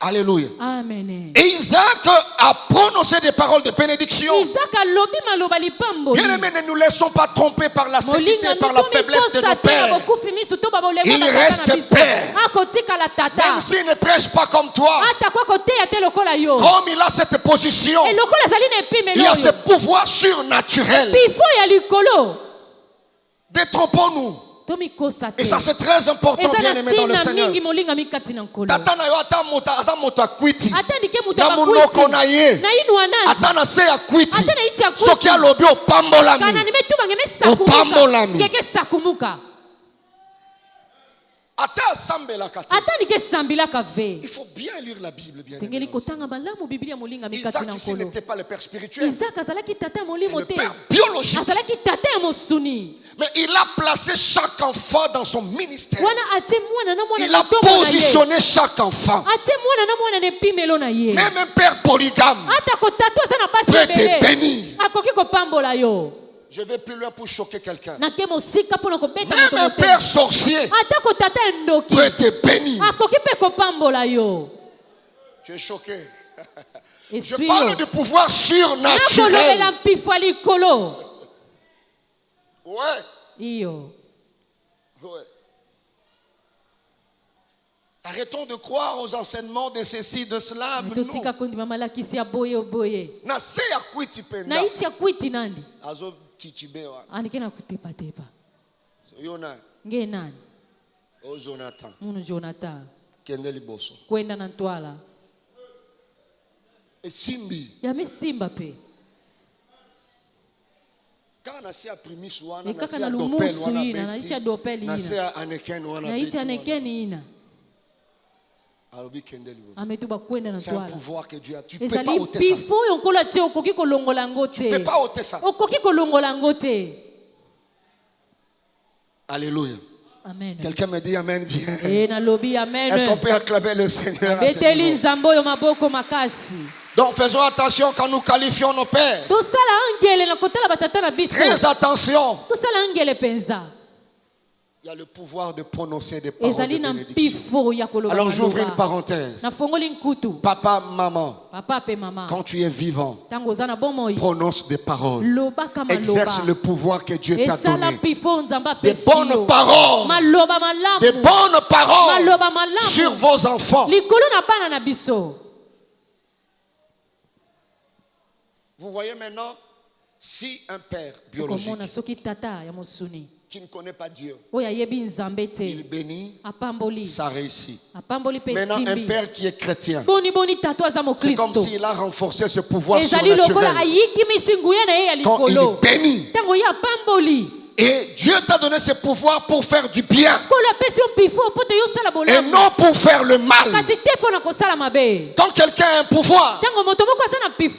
Alléluia. Amen. Et Isaac a prononcé des paroles de bénédiction. Bien aimé, ne nous laissons pas tromper par la cécité et par la faiblesse de nos pères. Il reste père. Même s'il ne prêche pas comme toi, comme il a cette position, il a ce pouvoir surnaturel. Détrompons-nous. Et ça c'est très important, bien aimé dans le Seigneur. Tata na yo ata mota aza moto akwiti. Na munoko na ye. Ata na se akwiti. Soki alobi opambolami. Opambolami. Il faut bien lire la Bible, bien aimé. Isaac ici n'était pas le père spirituel, c'est le père biologique. Mais il a placé chaque enfant dans son ministère. Il a positionné chaque enfant. Même un père polygame peut être béni. Je vais plus loin pour choquer quelqu'un. Même un père sorcier peut être béni. Tu es choqué. Je parle de pouvoir surnaturel. Ouais. Ouais. Arrêtons de croire aux enseignements de ceci, de cela. Non. Titibewa. Yona. O Jonathan. Jonathan. Kende liboso. Kwenda na Ntwala. Simbi. Yami simba pe. Kana sia primis wana na sia dopel wana beti. Na sia dopel ina. Na sia aneken wana beti. Na sia aneken ina. C'est un pouvoir que Dieu a. Tu ne peux pas ôter ça. Tu ne peux pas ôter ça. Alléluia. Amen. Quelqu'un me dit Amen bien. Amen. Est-ce qu'on peut acclamer le Seigneur à ce niveau? Donc faisons attention quand nous qualifions nos pères. Très attention. Il y a le pouvoir de prononcer des paroles de bénédiction. Alors j'ouvre une parenthèse. Papa, maman, quand tu es vivant, prononce des paroles. Exerce le pouvoir que Dieu t'a donné. Des bonnes paroles. Des bonnes paroles sur vos enfants. Vous voyez maintenant, si un père biologique qui ne connaît pas Dieu, il bénit, ça réussit. Maintenant, un père qui est chrétien, c'est comme s'il a renforcé ce pouvoir surnaturel. Quand il bénit, et Dieu t'a donné ce pouvoir pour faire du bien et non pour faire le mal. Quand quelqu'un a un pouvoir,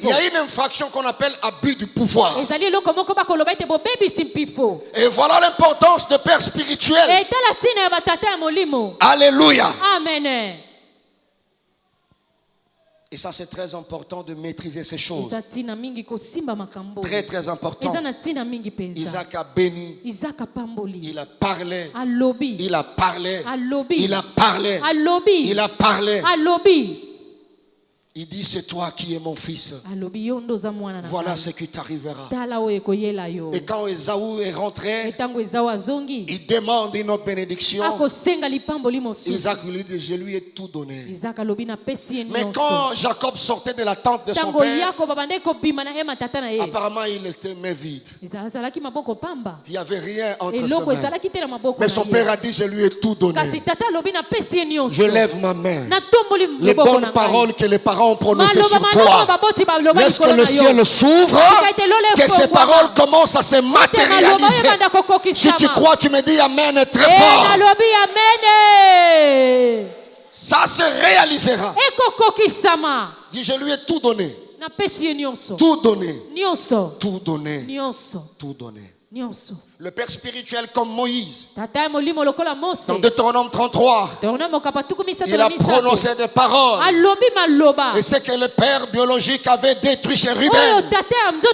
il y a une infraction qu'on appelle abus du pouvoir. Et voilà l'importance de père spirituel. Alléluia. Amen. Et ça, c'est très important de maîtriser ces choses. Très, très important. Isaac a béni. Il a parlé. Il a parlé. Il a parlé. Il a parlé. Il dit, c'est toi qui es mon fils. Voilà ce qui t'arrivera. Et quand Ésaü est rentré, il demande une autre bénédiction. Isaac lui dit, je lui ai tout donné. Mais quand Jacob sortait de la tente de son père, apparemment il était main vide. Il n'y avait rien entre ses mains. Mais son père a dit, je lui ai tout donné. Je lève ma main. Les bonnes paroles que les parents ont prononcées sur toi, laisse que le ciel s'ouvre, que ces paroles commencent à se matérialiser. Si tu crois, tu me dis Amen très fort. Ça se réalisera. Dis, je lui ai tout donné. Tout donné. Tout donné. Tout donné. Le père spirituel comme Moïse, dans Deutéronome 33, il a prononcé des paroles. Et c'est que le père biologique avait détruit chez Ruben.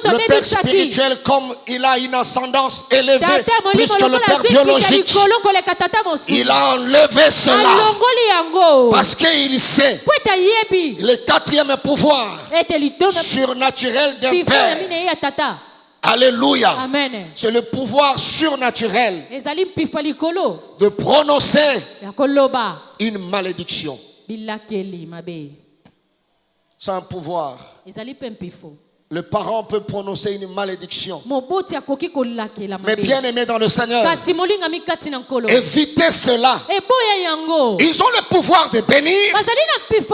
Le père spirituel, comme il a une ascendance élevée plus que le père biologique, il a enlevé cela parce qu'il sait le quatrième pouvoir surnaturel d'un père. Alléluia. C'est le pouvoir surnaturel de prononcer une malédiction. C'est un pouvoir. Le parent peut prononcer une malédiction. Mais bien aimé dans le Seigneur, évitez cela. Ils ont le pouvoir de bénir.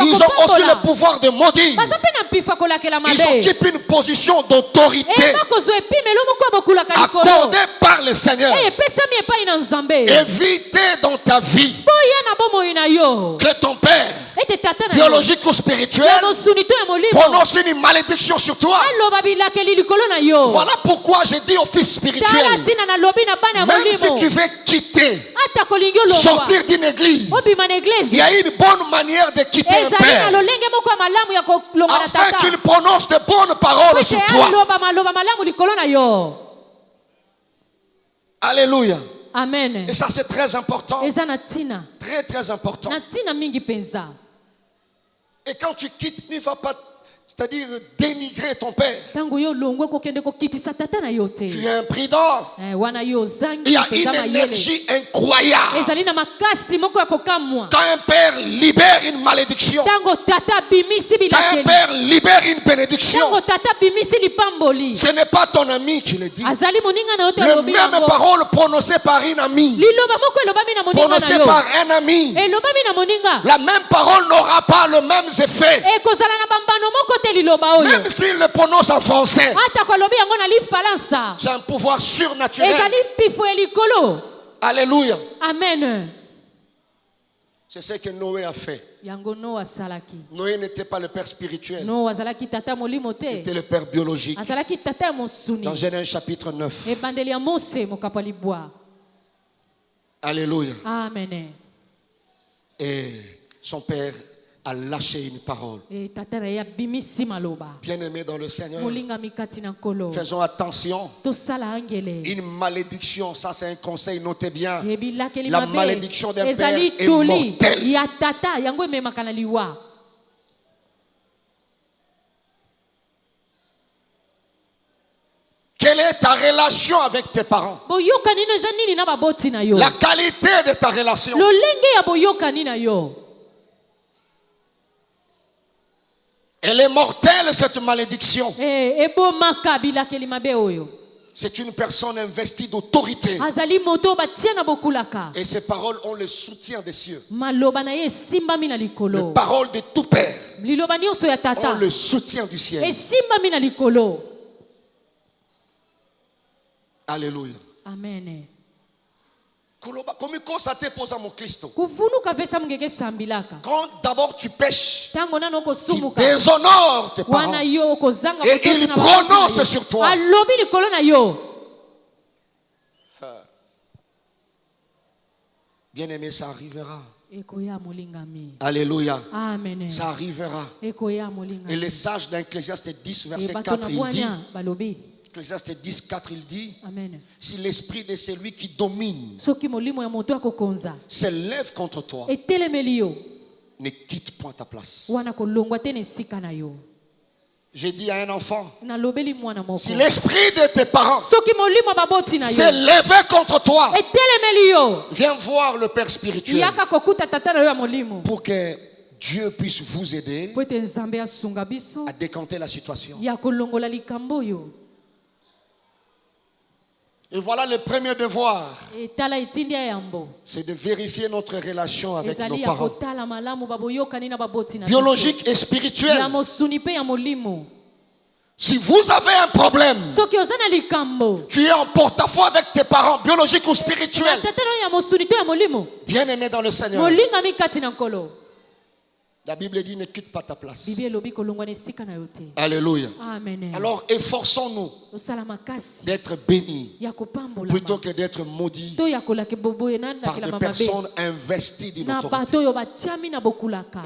Ils ont aussi le pouvoir de maudire. Ils occupent une position d'autorité accordée par le Seigneur. Évitez dans ta vie que ton père, biologique ou spirituel, prononce une malédiction sur toi. Voilà pourquoi j'ai dit au fils spirituel, même si tu veux quitter, sortir d'une église, il y a une bonne manière de quitter un père, afin qu'il prononce de bonnes paroles sur toi. Alléluia. Amen. Et ça, c'est très important. Très, très important. Et quand tu quittes, ne va pas, c'est-à-dire dénigrer ton père. Tu es imprudent. Il y a une énergie incroyable. Quand un père libère une malédiction, quand un père libère une bénédiction, ce n'est pas ton ami qui le dit. Les mêmes paroles prononcées par une amie, prononcées par un ami, la même parole n'aura pas le même effet. Même s'il le prononce en français, c'est un pouvoir surnaturel. Alléluia. Amen. C'est ce que Noé a fait. Noé n'était pas le père spirituel. Il était le père biologique. Dans Genèse chapitre 9. Alléluia. Amen. Et son père a lâché une parole. Bien-aimés dans le Seigneur, faisons attention. Une malédiction, ça c'est un conseil, notez bien. La malédiction d'un père est mortelle. Quelle est ta relation avec tes parents? La qualité de ta relation. Elle est mortelle, cette malédiction. C'est une personne investie d'autorité. Et ses paroles ont le soutien des cieux. Les paroles de tout père ont le soutien du ciel. Alléluia. Amen. Quand d'abord tu pêches, tu déshonores tes parents et ils prononcent sur toi. Bien-aimé, ça arrivera. Alléluia. Amen. Ça arrivera. Et les sages d'Ecclésiaste 10, verset 4, il dit, Ecclésiaste 10, 4, il dit, Amen. Si l'esprit de celui qui domine s'élève contre toi, ne quitte point ta place. J'ai dit à un enfant, si l'esprit de tes parents s'élève contre toi, viens voir le Père spirituel pour que Dieu puisse vous aider à décanter la situation. Et voilà le premier devoir, c'est de vérifier notre relation avec nos parents, biologique et spirituel. Si vous avez un problème, tu es en porte-à-faux avec tes parents, biologiques ou spirituels, bien aimé dans le Seigneur, la Bible dit ne quitte pas ta place. Alléluia. Amen. Alors efforçons-nous d'être bénis plutôt que d'être maudits par des personnes investies d'une autorité.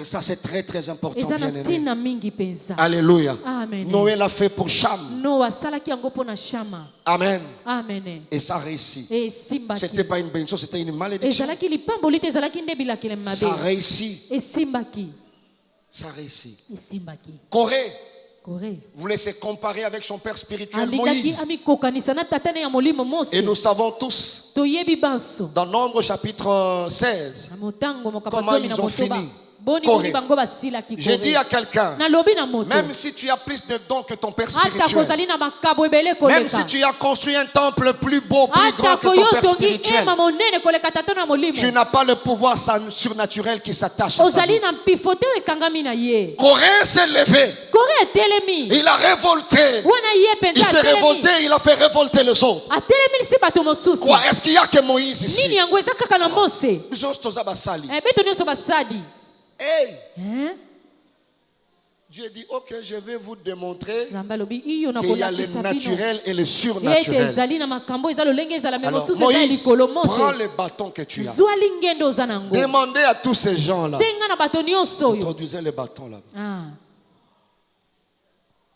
Et ça c'est très très important, bien aimé. Alléluia. Amen. Noé l'a fait pour Cham. Amen. Amen. Et ça réussit. C'était pas une bénédiction, c'était une malédiction. Ça réussit. Ça réussit. Corée voulait se comparer avec son père spirituel Moïse. Et nous savons tous, dans Nombre chapitre 16, comment ils ont fini. Corée. J'ai dit à quelqu'un, même si tu as plus de dons que ton père spirituel, même si tu as construit un temple plus beau, plus grand que ton père spirituel, tu n'as pas le pouvoir surnaturel qui s'attache à sa vie. Corée s'est levé. Il a révolté. Il s'est révolté, il a fait révolter les autres. Quoi? Est-ce qu'il n'y a que Moïse ici? Hey. Dieu dit, ok, je vais vous démontrer qu'il y a le naturel et le surnaturel. Alors, Moïse, prends le bâton que tu as. Demandez à tous ces gens-là. Introduisez le bâton là.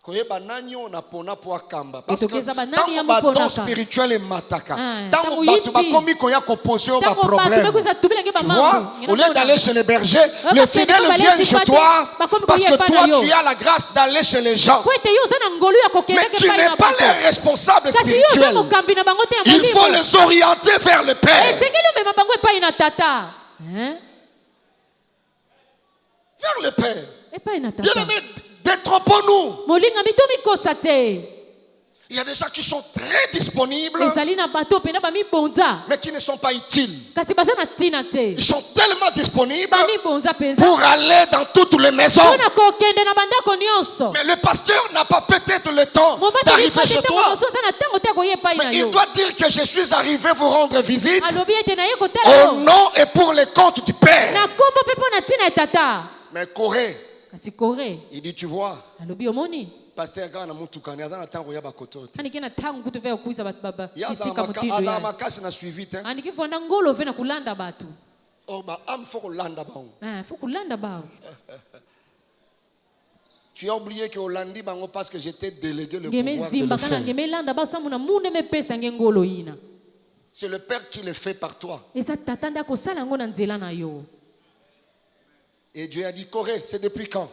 Parce que tant que bâton spirituel est mataka, tant que bâton bakomi koya ko poser au problème. Tu vois, au lieu d'aller chez les bergers, les fidèles viennent chez toi parce que toi tu as la grâce d'aller chez les gens. Mais tu n'es pas les responsables spirituels. Il faut les orienter vers le Père. Vers le Père. Bien aimé, détrompons-nous. Il y a des gens qui sont très disponibles, mais qui ne sont pas utiles. Ils sont tellement disponibles pour aller dans toutes les maisons. Mais le pasteur n'a pas peut-être le temps d'arriver chez toi. Mais il doit dire que je suis arrivé vous rendre visite au nom et pour le compte du Père. Mais Corée, il dit, tu vois, pasteur Gana Moutoukani, Azana Tango Yabakoto. Yazama Makasi n'a suivi. Oh, bah, am faut Landa Bao. Tu as oublié que Hollandi Bango parce que j'étais délégué le pouvoir de le faire. C'est le Père qui le fait par toi. Et Dieu a dit, Corée, c'est depuis quand?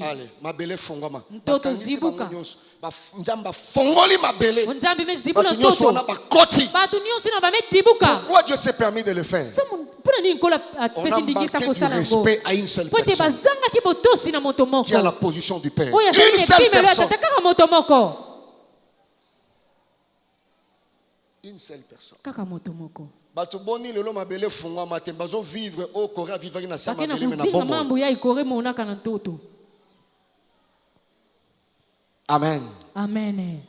Allez, ma belle fongoma. Fongoli ma belle. Pourquoi Dieu s'est permis de le faire? On a manqué du respect à une seule personne qui a la position du Père. Une seule personne. Une seule personne. Kaka moto moko. Bato boni lelo mabele fungwa matemba zo vivre au Corée vivre na sama Bakena mabele na kuzinga bombo. mambo ya ikore monaka na ntoto. Amen. Amen.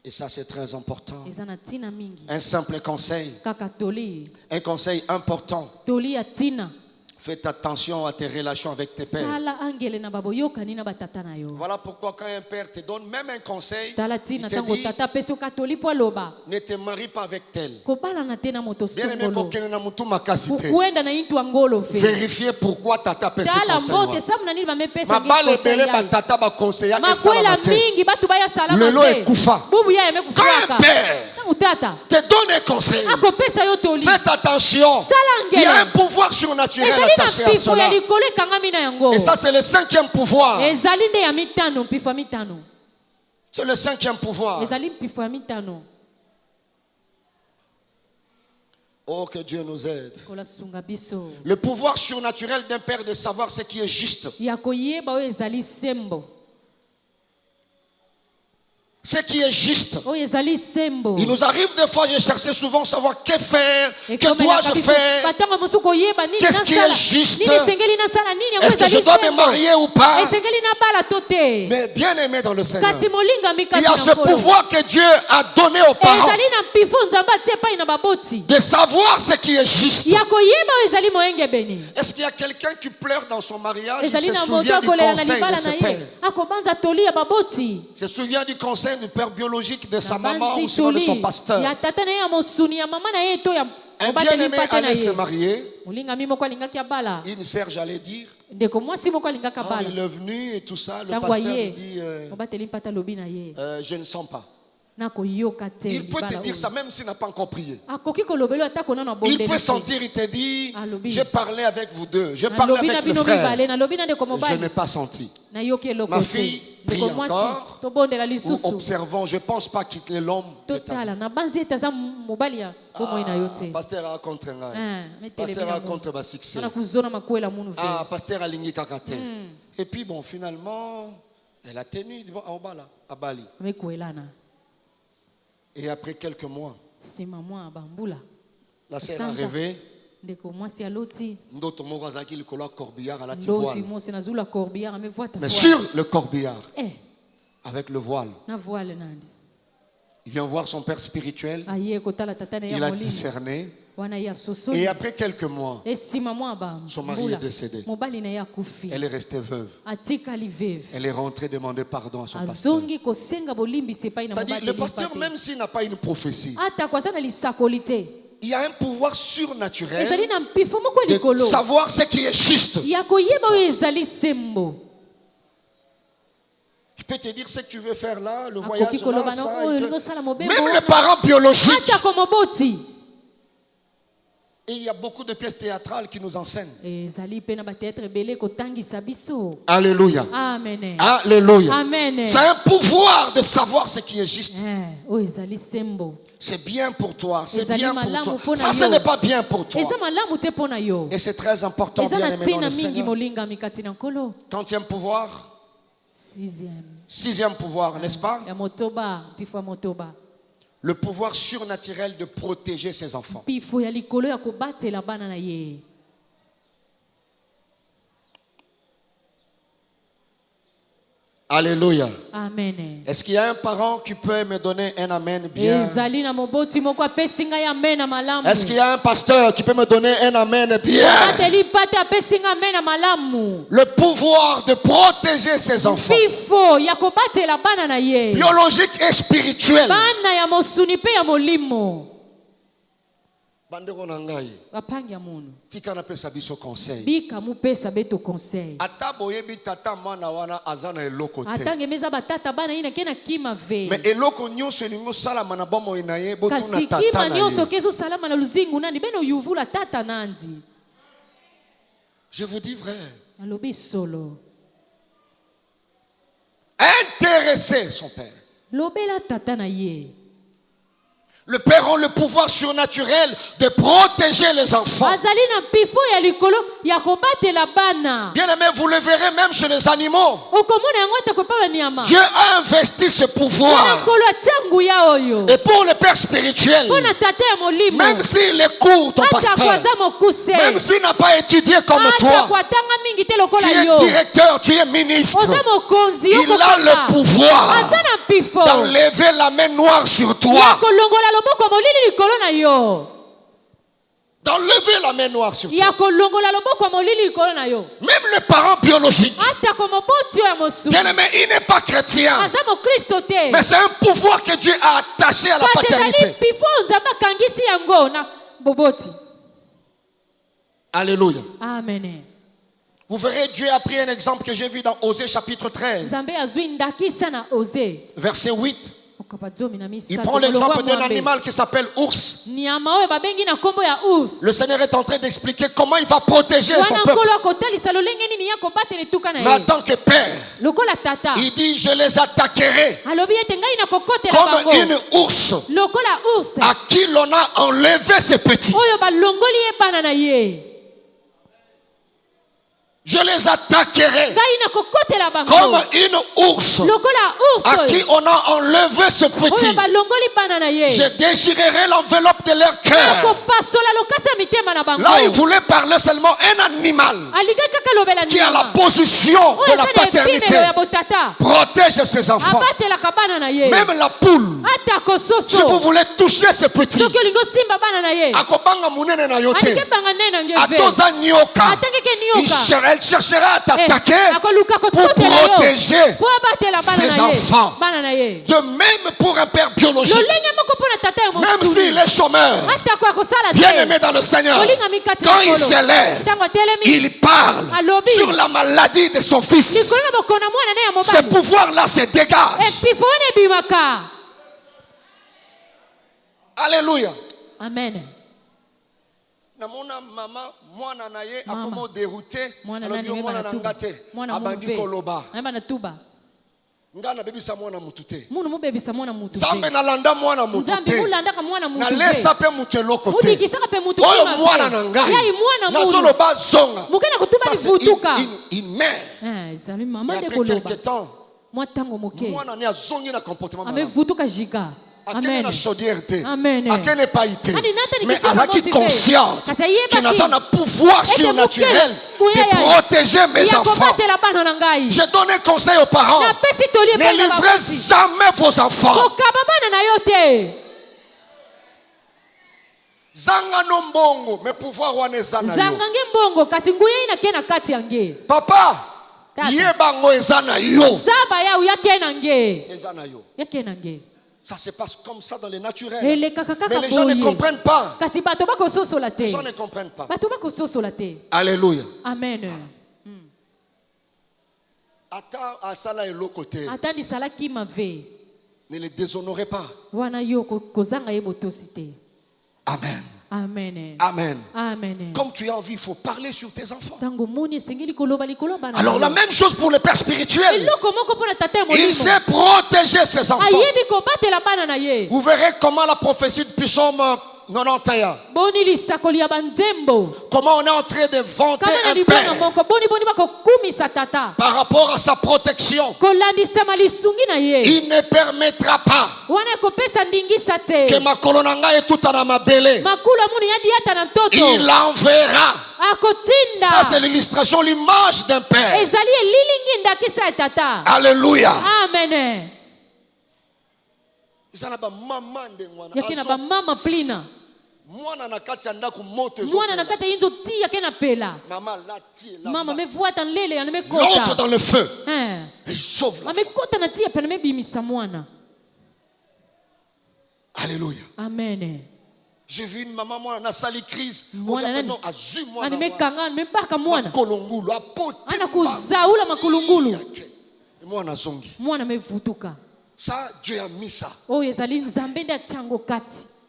Et ça c'est très important. Ezana tina mingi. Un simple conseil. Kaka toli. Un conseil important. Toli ya tina. Faites attention à tes relations avec tes pères. Sala angele na baboyoka ni na batata na yo. Voilà pourquoi quand un père te donne même un conseil, Tala il tina te tango dit tata peso katoli po loba. ne te marie pas avec tel. Kobala na tena moto Bien aimé songolo. kokene na mutu makasite. Kuenda na intu angolo fe. Vérifiez pourquoi tata pesa Tala mbote conseil. samna nini ba mepesa ngi Mabale conseil bele ya. batata ba conseiller et ça Makwela matin. mingi batu baya salama. Lelo ekufa. Bubu ya eme Quand kufaka. un père Utata. te donne un conseil, Ako pesa yo toli. faites attention. Il y a un pouvoir surnaturel attaché à cela. Et ça c'est le 5e pouvoir. Ezali nde ya mitano mpifo ya mitano. C'est le 5e pouvoir. Ezali mpifo ya mitano. Oh, que Dieu nous aide. Kola sunga biso. Le pouvoir surnaturel d'un père de savoir ce qui est juste. Ya koyeba oyo ezali sembo. Ce qui est juste. Oyo ezali sembo. Il nous arrive des fois, je cherchais souvent savoir que faire, que dois-je faire, qu'est-ce qui est juste, est-ce que je dois me marier ou pas. Mais bien aimé dans le Seigneur, il y a ce pouvoir que Dieu a donné aux parents de savoir ce qui est juste. Est-ce qu'il y a quelqu'un qui pleure dans son mariage, il se souvient du conseil de ses pères, se souvient du conseil du père biologique de sa maman ou sinon de son pasteur. Un bien-aimé allait se marier. Une sœur, j'allais dire. Il est venu et tout ça. Le pasteur dit je ne sens pas. Il peut te dire ça même s'il n'a pas encore prié. Il peut sentir, il te dit je parlais avec vous deux, je parlais avec le frère. Je n'ai pas senti. Ma fille prie encore. Ou observons, je ne pense pas quitter l'homme de ta vie. Pasteur raconte pasteur raconte ma succès. Pasteur aligné kakate. Et puis bon, finalement, elle a tenu à Bali. Et après quelques mois, la sœur a rêvé. Mais sur le corbillard, avec le voile, il vient voir son père spirituel. Il a discerné. Et après quelques mois, son mari est décédé. Elle est restée veuve. Elle est rentrée demander pardon à son pasteur. C'est-à-dire, le pasteur, même s'il n'a pas une prophétie, il y a un pouvoir surnaturel de savoir ce qui est juste. Il peut te dire ce que tu veux faire là, le voyage là, ça, même les parents biologiques. Et il y a beaucoup de pièces théâtrales qui nous enseignent. Alléluia. Amen. Alléluia. Amen. C'est un pouvoir de savoir ce qui est juste. C'est bien pour toi. C'est bien pour toi. Ça, ce n'est pas bien pour toi. Et c'est très important, bien aimé dans le Seigneur. 30e pouvoir. 6e pouvoir, n'est-ce pas? Le pouvoir surnaturel de protéger ses enfants. Alléluia. Amen. Est-ce qu'il y a un parent qui peut me donner un amen bien? Est-ce qu'il y a un pasteur qui peut me donner un amen bien? Le pouvoir de protéger ses enfants. Biologique et spirituel. Bandeko na ngai. Tika na pesa biso conseil. Bika mupesa beto conseil. Ata boyebi tata mana wana azana eloko te. Atange meza batata bana ina kena kima ve. Mais eloko nyonso elingo salama na bomo inaye botuna tata na ye. Kima nyonso kezo salama na luzingu nandi beno yuvula tata nandi. Je vous dis vrai. Alobi solo. Intéresser son père. Lobela tata na ye. Le père a le pouvoir surnaturel de protéger les enfants. Bien aimé, vous le verrez même chez les animaux. Dieu a investi ce pouvoir. Et pour le père spirituel, même s'il est court, ton pasteur, même s'il n'a pas étudié comme toi, tu es directeur, tu es ministre, il a le pouvoir d'enlever la main noire sur toi. D'enlever la main noire sur toi. Même le parent biologique, bien aimé, il n'est pas chrétien, mais c'est un pouvoir que Dieu a attaché à la paternité. Alléluia. Amen. Vous verrez, Dieu a pris un exemple que j'ai vu dans Osée chapitre 13, verset 8. Il prend l'exemple d'un animal qui s'appelle ours. Le Seigneur est en train d'expliquer comment il va protéger son peuple. Mais en tant que père, il dit: je les attaquerai comme une ours à qui l'on a enlevé ses petits. Je les attaquerai comme une ours à qui on a enlevé ce petit. Je déchirerai l'enveloppe de leur cœur. Là, il voulait parler seulement un animal qui a la position de la paternité. Protège ses enfants. Même la poule, si vous voulez toucher ce petit, elle cherchera à t'attaquer pour protéger ses enfants. De même pour un père biologique, même s'il est chômeur, bien aimé dans le Seigneur, quand il se lève, il parle sur la maladie de son fils. Ce pouvoir-là se dégage. Alléluia. Amen. Namona mama mwana na ye akomo dérouté alobi mwana na ngate abandi koloba ngana bebisa mwana mutute zambe nalanda mwana mutute na lesa pe muteloko te oyo mwana na ngai nazoloba zonga il meurt après quelque temps mwana ne azongi na comportement Amen. Amen. Mais avec une conscience qui n'a pas un pouvoir surnaturel de protéger mes enfants. Je donne un conseil aux parents: ne livrez jamais vos enfants. Zanga nombongo, mais pouvoir wane zana yo. Papa, yebango ezana yo. Ezana yo. Ça se passe comme ça dans les naturels. Mais les gens ne comprennent pas. Les gens ne comprennent pas. Alléluia. Amen. Ne les déshonorez pas. Amen. Amen. Amen. Amen. Comme tu as envie, il faut parler sur tes enfants. Alors la même chose pour le père spirituel. Il sait protéger ses enfants. Vous verrez comment la prophétie du psaume 91. Comment on est en train de vanter un père par rapport à sa protection. Il ne permettra pas que ma kolonanga est tout à ma belé. Il enverra. Ça c'est l'illustration, l'image d'un père. Alléluia. Amen. Mwana na kati ya ndaku moto mama mevuata nlele l'autre dans le feu. Il sauve Alléluia. Amen. J'ai vu une maman mwana na sali crise makulungulu mwana zongi. Ça Dieu a mis ça.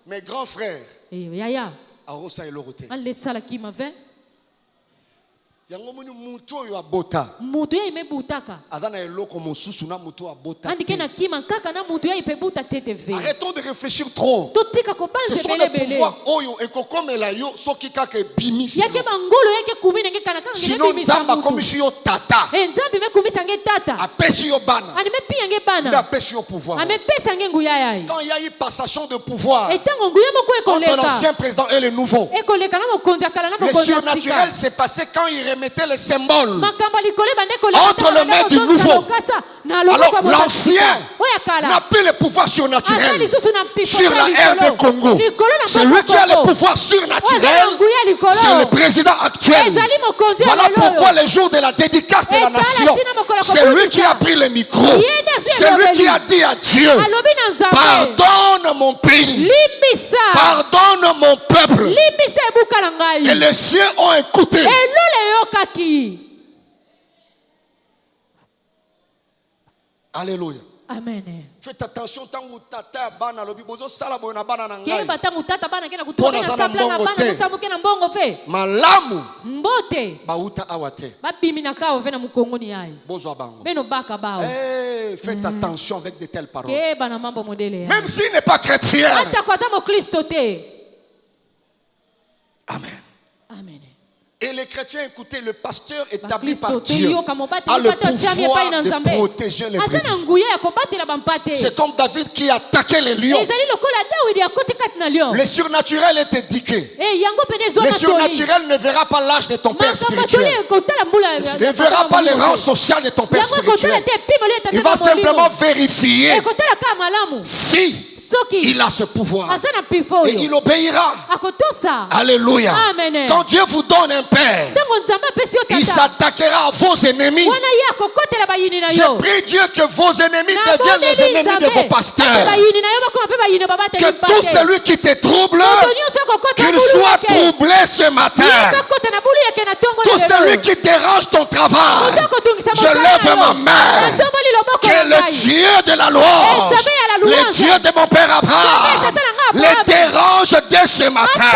Mes grands frères, mutu ya imebutaka andike na kima kaka na mutu ya ipebuta teteve. Arrêtons de réfléchir trop. Totika Ce kobanze sont des belebele pouvoirs oyo ekokomela yo soki kaka ebimisi yake bangolo yake kumina nge kana kanga sinon nzamba komisi yo tata nzambi mekumisa nge tata apesi yo bana animepia nge bana apesi yo pouvoir. amepesa nge nguya yayi Quand il y a eu passation de pouvoir etango nguya moko entre ekoleka l'ancien président et le nouveau, ekoleka na mokonzi akala na le mokonzi ya surnaturel sika s'est passé quand il remettait les symboles. makambo likole bande Entre les mains du nouveau. Alors l'ancien oyakala n'a plus le pouvoir surnaturel ata lisusu na mpiko sur la ère de Congo. Celui qui a le pouvoir surnaturel, c'est le président actuel. ezali mokonzi ya Voilà lelo pourquoi le jour de la dédicace de la nation, c'est lui qui a pris le micro. C'est lui qui a dit à Dieu, alobi na nzambe pardonne mon pays, limbisa pardonne mon peuple. limbisa ebuka na ngai Et les cieux ont écouté. elule eyokaki. Alléluia. Amen. Faites attention tant que tata bana lobi bozo sala boyo na bana na ngai. Keba tangu tata bana kena kutoka na sapla na bana kusamuke na mbongo fe. Malamu Mbote. bauta awate. Babimi na kawo fe na mukongoni yayi. Bozo bango. Beno baka bao. Faites attention avec de telles paroles. Keba na mambo modele yayi. Même s'il n'est pas chrétien. Hata kwa zamo Kristo te. Amen. Amen. Et les chrétiens, écoutez, le pasteur établi par Kristo Dieu te yo kamobate a le pato chamie pa ina pouvoir de nzambe. protéger les brebis. Asana nguya ya kobate la bampate. C'est comme David qui attaquait les lions. Ezali lokola Dawidi akoti kati na lion. Le surnaturel est indiqué. Yango pene zo Le matoli. surnaturel ne verra pas l'âge de ton père spirituel. Ne verra pas le rang social de ton père spirituel. Il va simplement vérifier si il a ce pouvoir. Et il obéira. Alléluia. Amen. Quand Dieu vous donne un père, il s'attaquera à vos ennemis. Je prie Dieu que vos ennemis deviennent les ennemis de vos pasteurs. Que tout celui qui te trouble, qu'il soit troublé ce matin. Tout celui qui dérange ton travail, je lève ma main. Que le Dieu de la loi, le Dieu de mon père Abraham, les dérange dès ce matin.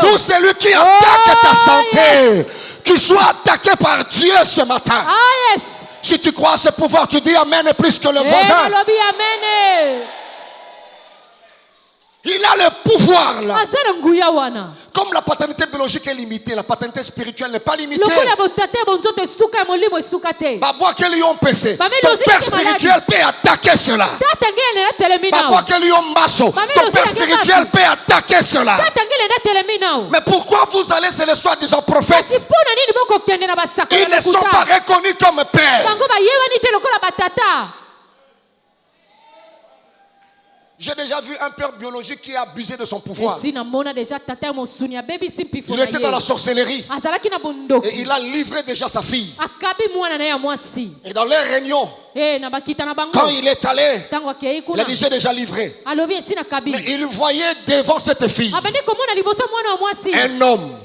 Tout celui qui attaque ta santé, qu'il soit attaqué par Dieu ce matin. Si tu crois à ce pouvoir, tu dis Amen plus que le voisin. Il a le pouvoir là. Comme la paternité biologique est limitée, la paternité spirituelle n'est pas limitée. Ton père spirituel peut attaquer cela. Ton père spirituel peut attaquer cela. Mais pourquoi vous allez chez les soi-disant prophètes? Ils ne sont pas reconnus comme pères. J'ai déjà vu un père biologique qui a abusé de son pouvoir. Il était dans la sorcellerie. Et il a livré déjà sa fille. Et dans les réunions, quand il est allé, il a dit j'ai déjà livré. Mais il voyait devant cette fille un homme.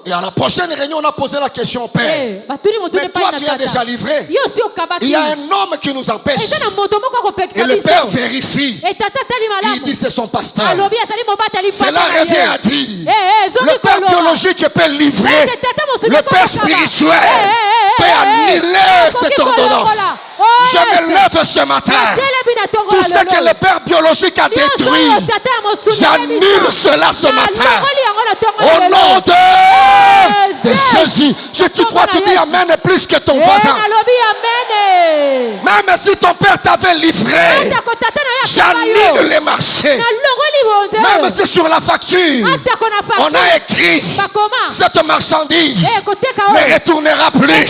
Et à la prochaine réunion, on a posé la question au père. Mais toi, tu as déjà livré. Il y a un homme qui nous empêche. Et le père vérifie. Il dit c'est son pasteur. Cela revient à dire le père biologique peut livrer. Le père spirituel peut annuler cette ordonnance. Je me lève ce matin. Tout ce que le père biologique a détruit, j'annule cela ce matin. Au nom de Jésus. Si tu crois, tu dis Amen plus que ton voisin. Même si ton père t'avait livré, j'annule les marchés. Même si sur la facture, on a écrit cette marchandise ne retournera plus.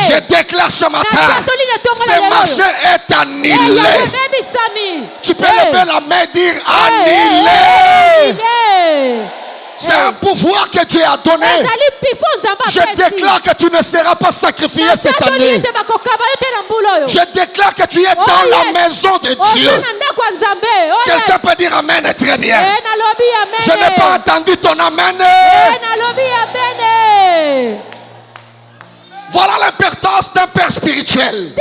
Je déclare ce matin, ce marché est annulé. Tu peux lever la main et dire annulé. C'est un pouvoir que Dieu a donné. Je déclare que tu ne seras pas sacrifié cette année. Je déclare que tu es dans la maison de Dieu. Quelqu'un peut dire Amen très bien. Je n'ai pas entendu ton Amen. Voilà l'importance d'un père spirituel.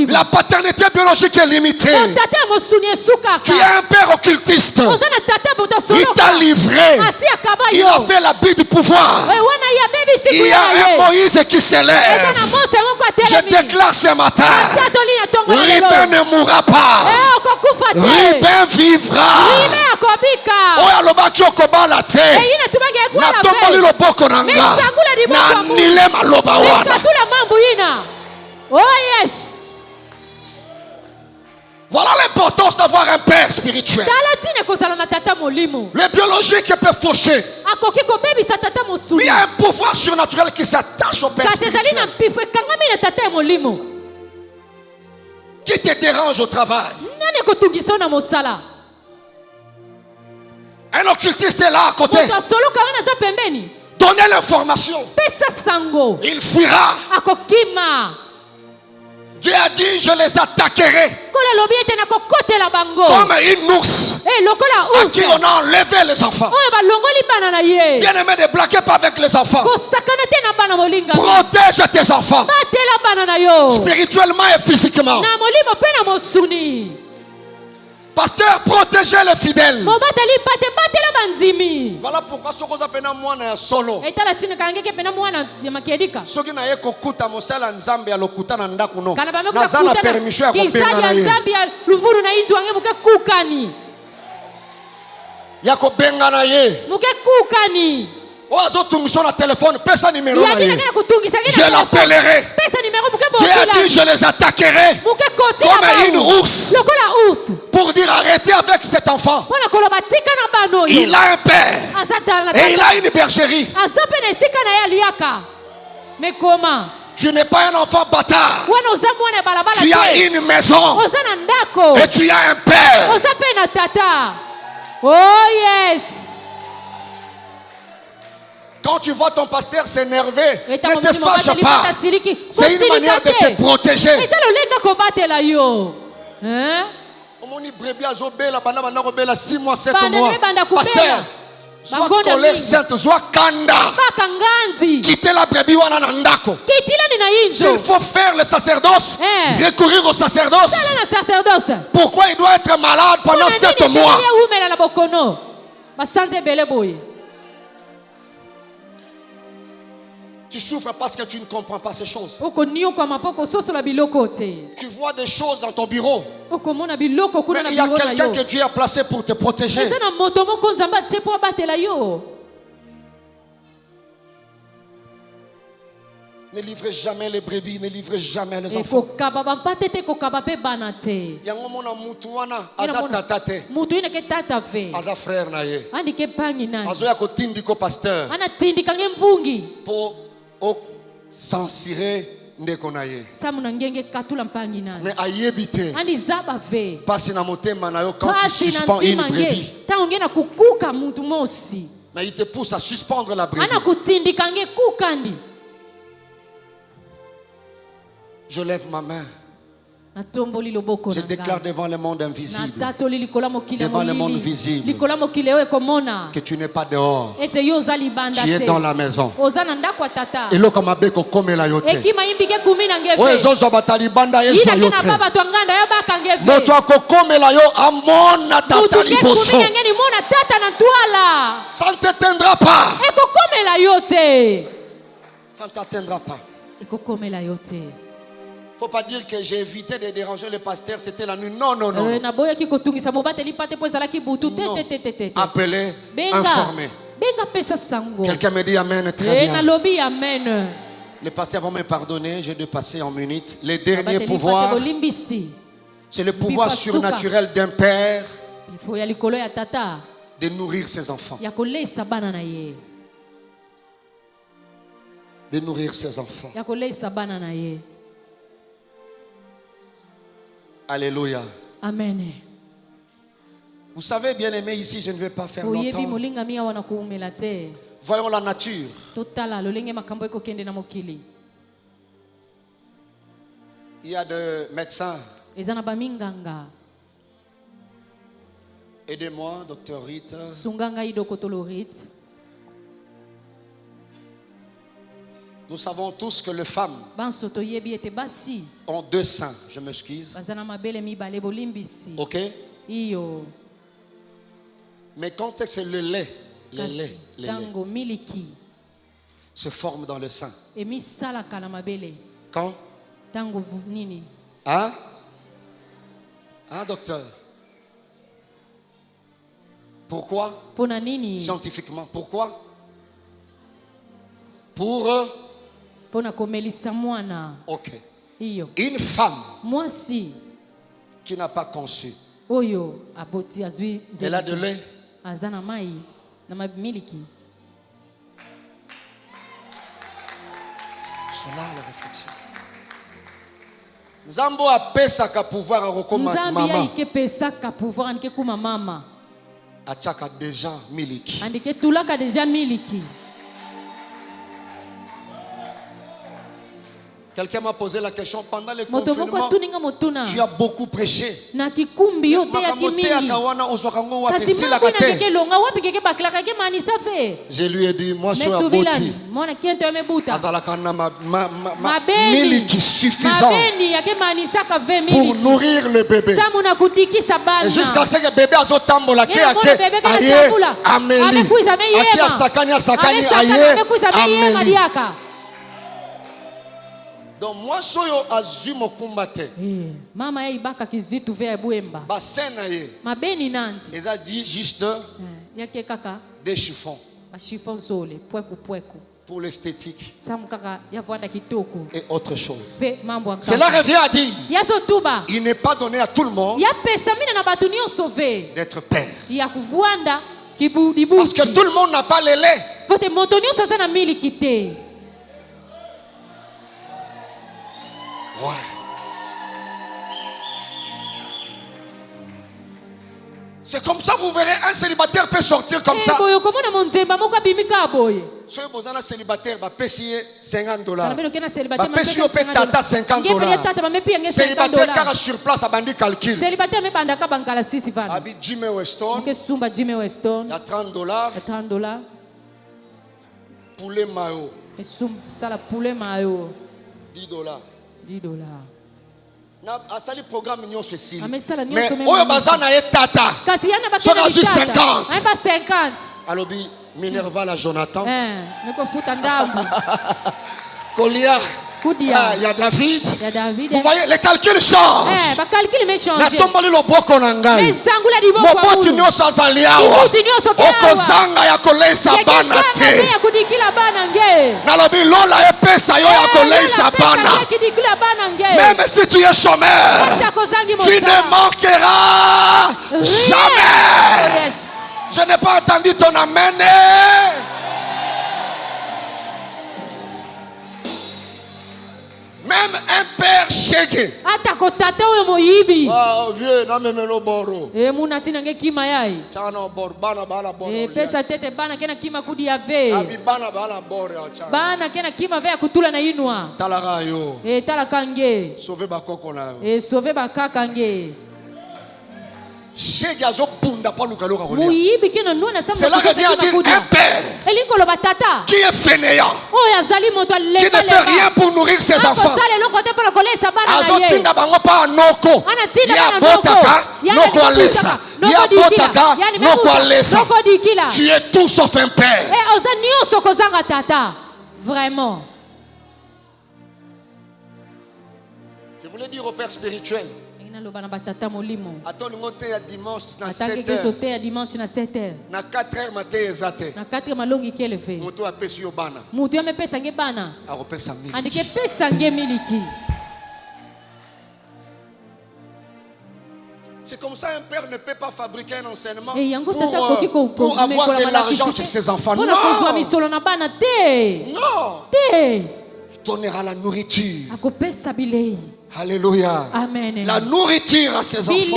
La paternité biologique est limitée. Tu es un père occultiste. Il t'a livré. Il a fait l'abus du pouvoir. Il y a un Moïse qui s'élève. Je déclare ce matin, Ruben ne mourra pas. Ruben vivra. Oya lobaki okobala te. Na tomboli loboko na nga. Na nile maloba wana. Oh yes. Voilà l'importance d'avoir un père spirituel. Le biologique peut faucher. Mais il y a un pouvoir surnaturel qui s'attache au père spirituel. Qui te dérange au travail. Un occultiste est là à côté. Donnez l'information. Il fuira. Dieu a dit, je les attaquerai comme une ours à qui on a enlevé les enfants. Bien aimé, ne blaguez pas avec les enfants. Protège tes enfants spirituellement et physiquement. Pasteur, protégez les fidèles. Voilà pourquoi ce qu'on appelle un solo. Ce qui n'a pas mosala nzambe ya lokuta na ndaku no. Nazana permission ya kobenga na ye. Ya kobenga na ye. Oazo tungisho na téléphone, pesa numéro na ye. Je l'appellerai. Dieu a dit, je les attaquerai comme une ours. Pour dire arrêtez avec cet enfant. Il a un père. Et il a une bergerie. Mais comment? Tu n'es pas un enfant bâtard. Tu as une maison. Et tu as un père. Oh yes. Quand tu vois ton pasteur s'énerver, ne te fâche pas. C'est une manière de te protéger. Omoni brebis azobela bana bana kobela 6 mois 7 mois. Pasteur, sois colère sainte, sois kanda. Quittez la brebis wana na ndako. S'il faut faire le sacerdoce, recourir au sacerdoce. Pourquoi il doit être malade pendant 7 mois? Tu souffres parce que tu ne comprends pas ces choses. Tu vois des choses dans ton bureau. Mais il y a quelqu'un que Dieu a placé pour te protéger. Ne livrez jamais les brebis, ne livrez jamais les enfants. Aza frère na ye. Azo ya kotindiko pasteur. Pour censurer ndeko na ye. Mais ayebite. Passe na motema na yo quand tu suspends une brebis. Mais il te pousse à suspendre la brebis. Je lève ma main. Je déclare devant le monde invisible, devant le monde visible, que tu n'es pas dehors. Tu es dans la maison. Et là, comme abeko comme la yote. Oezozo batalibanda yesu yote. Moto akokome la yo amona tatali boso. Ça ne t'atteindra pas. Ça ne t'atteindra pas. Faut pas dire que j'ai évité de déranger le pasteur, c'était la nuit. Non, non, non. Appelez, informez. Quelqu'un me dit amen, très bien. Les pasteurs vont me pardonner, j'ai dû passer en minute. Les derniers pouvoirs, c'est le pouvoir surnaturel d'un père de nourrir ses enfants. De nourrir ses enfants. Alléluia. Amen. Vous savez, bien aimé, ici, je ne vais pas faire longtemps. Voyons la nature. Il y a des médecins. Aidez-moi, docteur Rita. Nous savons tous que les femmes ont 2 seins. Je m'excuse. Ok? Mais quand c'est le lait se forme dans le sein. Quand? Hein? Hein, docteur? Pourquoi? Scientifiquement. Pourquoi? Pour... Ok. Une femme qui n'a pas conçu, elle a de lait. Cela la réflexion. Nzambo apesaka pouvoir à recommander maman. Achaka déjà miliki. Quelqu'un m'a posé la question pendant le confinement. Tu as beaucoup prêché. Je lui ai dit, moi je suis aboti. Miliki suffisant pour nourrir le bébé. Et jusqu'à ce que le bébé a tambola qui a Amélie. Donc moi soyo azumo kumbate. Mama ibaka kizitu vya buemba. Basena ye. Mabeni nanti. Ils a dit juste yake kaka des chiffons. Ba chiffon sole, pweku. Pour l'esthétique. Sam kaka ya vanda kitoko. Et autre chose. Mambo cela revient à dire. Yaso tuba. Il n'est pas donné à tout le monde. Ya pesa mina na batu nyo sauver. D'être père. Ya kuvwanda kibudibu. Parce que tout le monde n'a pas le lait. Pote montonio sasa na miliki te. Ouais. C'est comme ça, vous verrez, un célibataire peut sortir comme ça. Si vous êtes un célibataire, vous payez $50. Vous payez tata $50. Célibataire car sur place, à bandi calcul. Abi Jimmy Weston, il y a $30. Poulet mayo. $10. $10. Asali programme mignon ceci. Mais oyo bazana ye tata. Soka 50. Alobi Minerva la Jonathan. Kolia. Il y a David. Vous voyez, les calculs changent. Na tomboli loboko na ngai. Moboti nyonso azali awa. Okozanga ya kolesa bana te. Nalobi lola epesa yo ya kolesa bana. Même si tu es chômeur, tu ne manqueras jamais. Je n'ai pas entendu ton amen. Même un père chégué. Ah, vieux, non mais le boro. Chano borbana bala boro. Pesa chete bana kena kima kudi ave. Abi bana bala boro chano. Bana kena kima ve kutula na inwa. Talaka yo. Talakange. Sauver bakoko na yo. Sauver bakakange. Chégué azo bunda pa lukaloka kolia. Muyibi kena nuna sama. Cela revient à dire un père. Elinko lo batata. Qui est fainéant. Oh yazali moto le. Qui ne fait rien pour nourrir ses enfants. Azotinda bango pa noko. Ya botaka, noko alesa. Ya botaka, noko alesa. Tu es tout sauf un père. Vraiment. Je voulais dire au père spirituel. Attends, nous montons à dimanche na 7h. Na 4h matin ezate. Na 4h malongi kelefe. Moto apesi yo bana. Mutu amepesa nge bana. Akopesa miliki. Andike pesa nge miliki. C'est comme ça un père ne peut pas fabriquer un enseignement pour avoir de l'argent chez ses enfants. Non. Non. Il donnera la nourriture. Alléluia. Amen. La nourriture à ses enfants.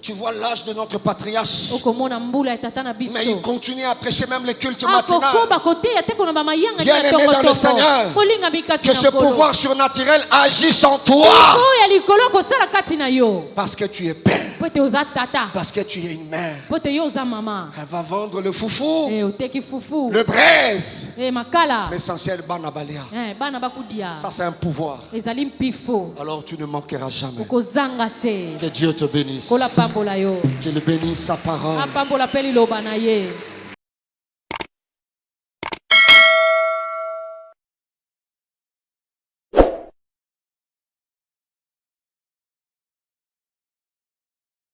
Tu vois l'âge de notre patriarche. Mais il continue à prêcher même le culte matinal. Bien aimé dans le Seigneur. Que ce pouvoir surnaturel agisse en toi. Parce que tu es père. Parce que tu es une mère. Maman. Elle va vendre le foufou, Le le braise. makala. L'essentiel, banabalia. Ça, c'est un pouvoir. Alors, tu ne manqueras jamais. Que Dieu te bénisse. Qu'il bénisse sa parole.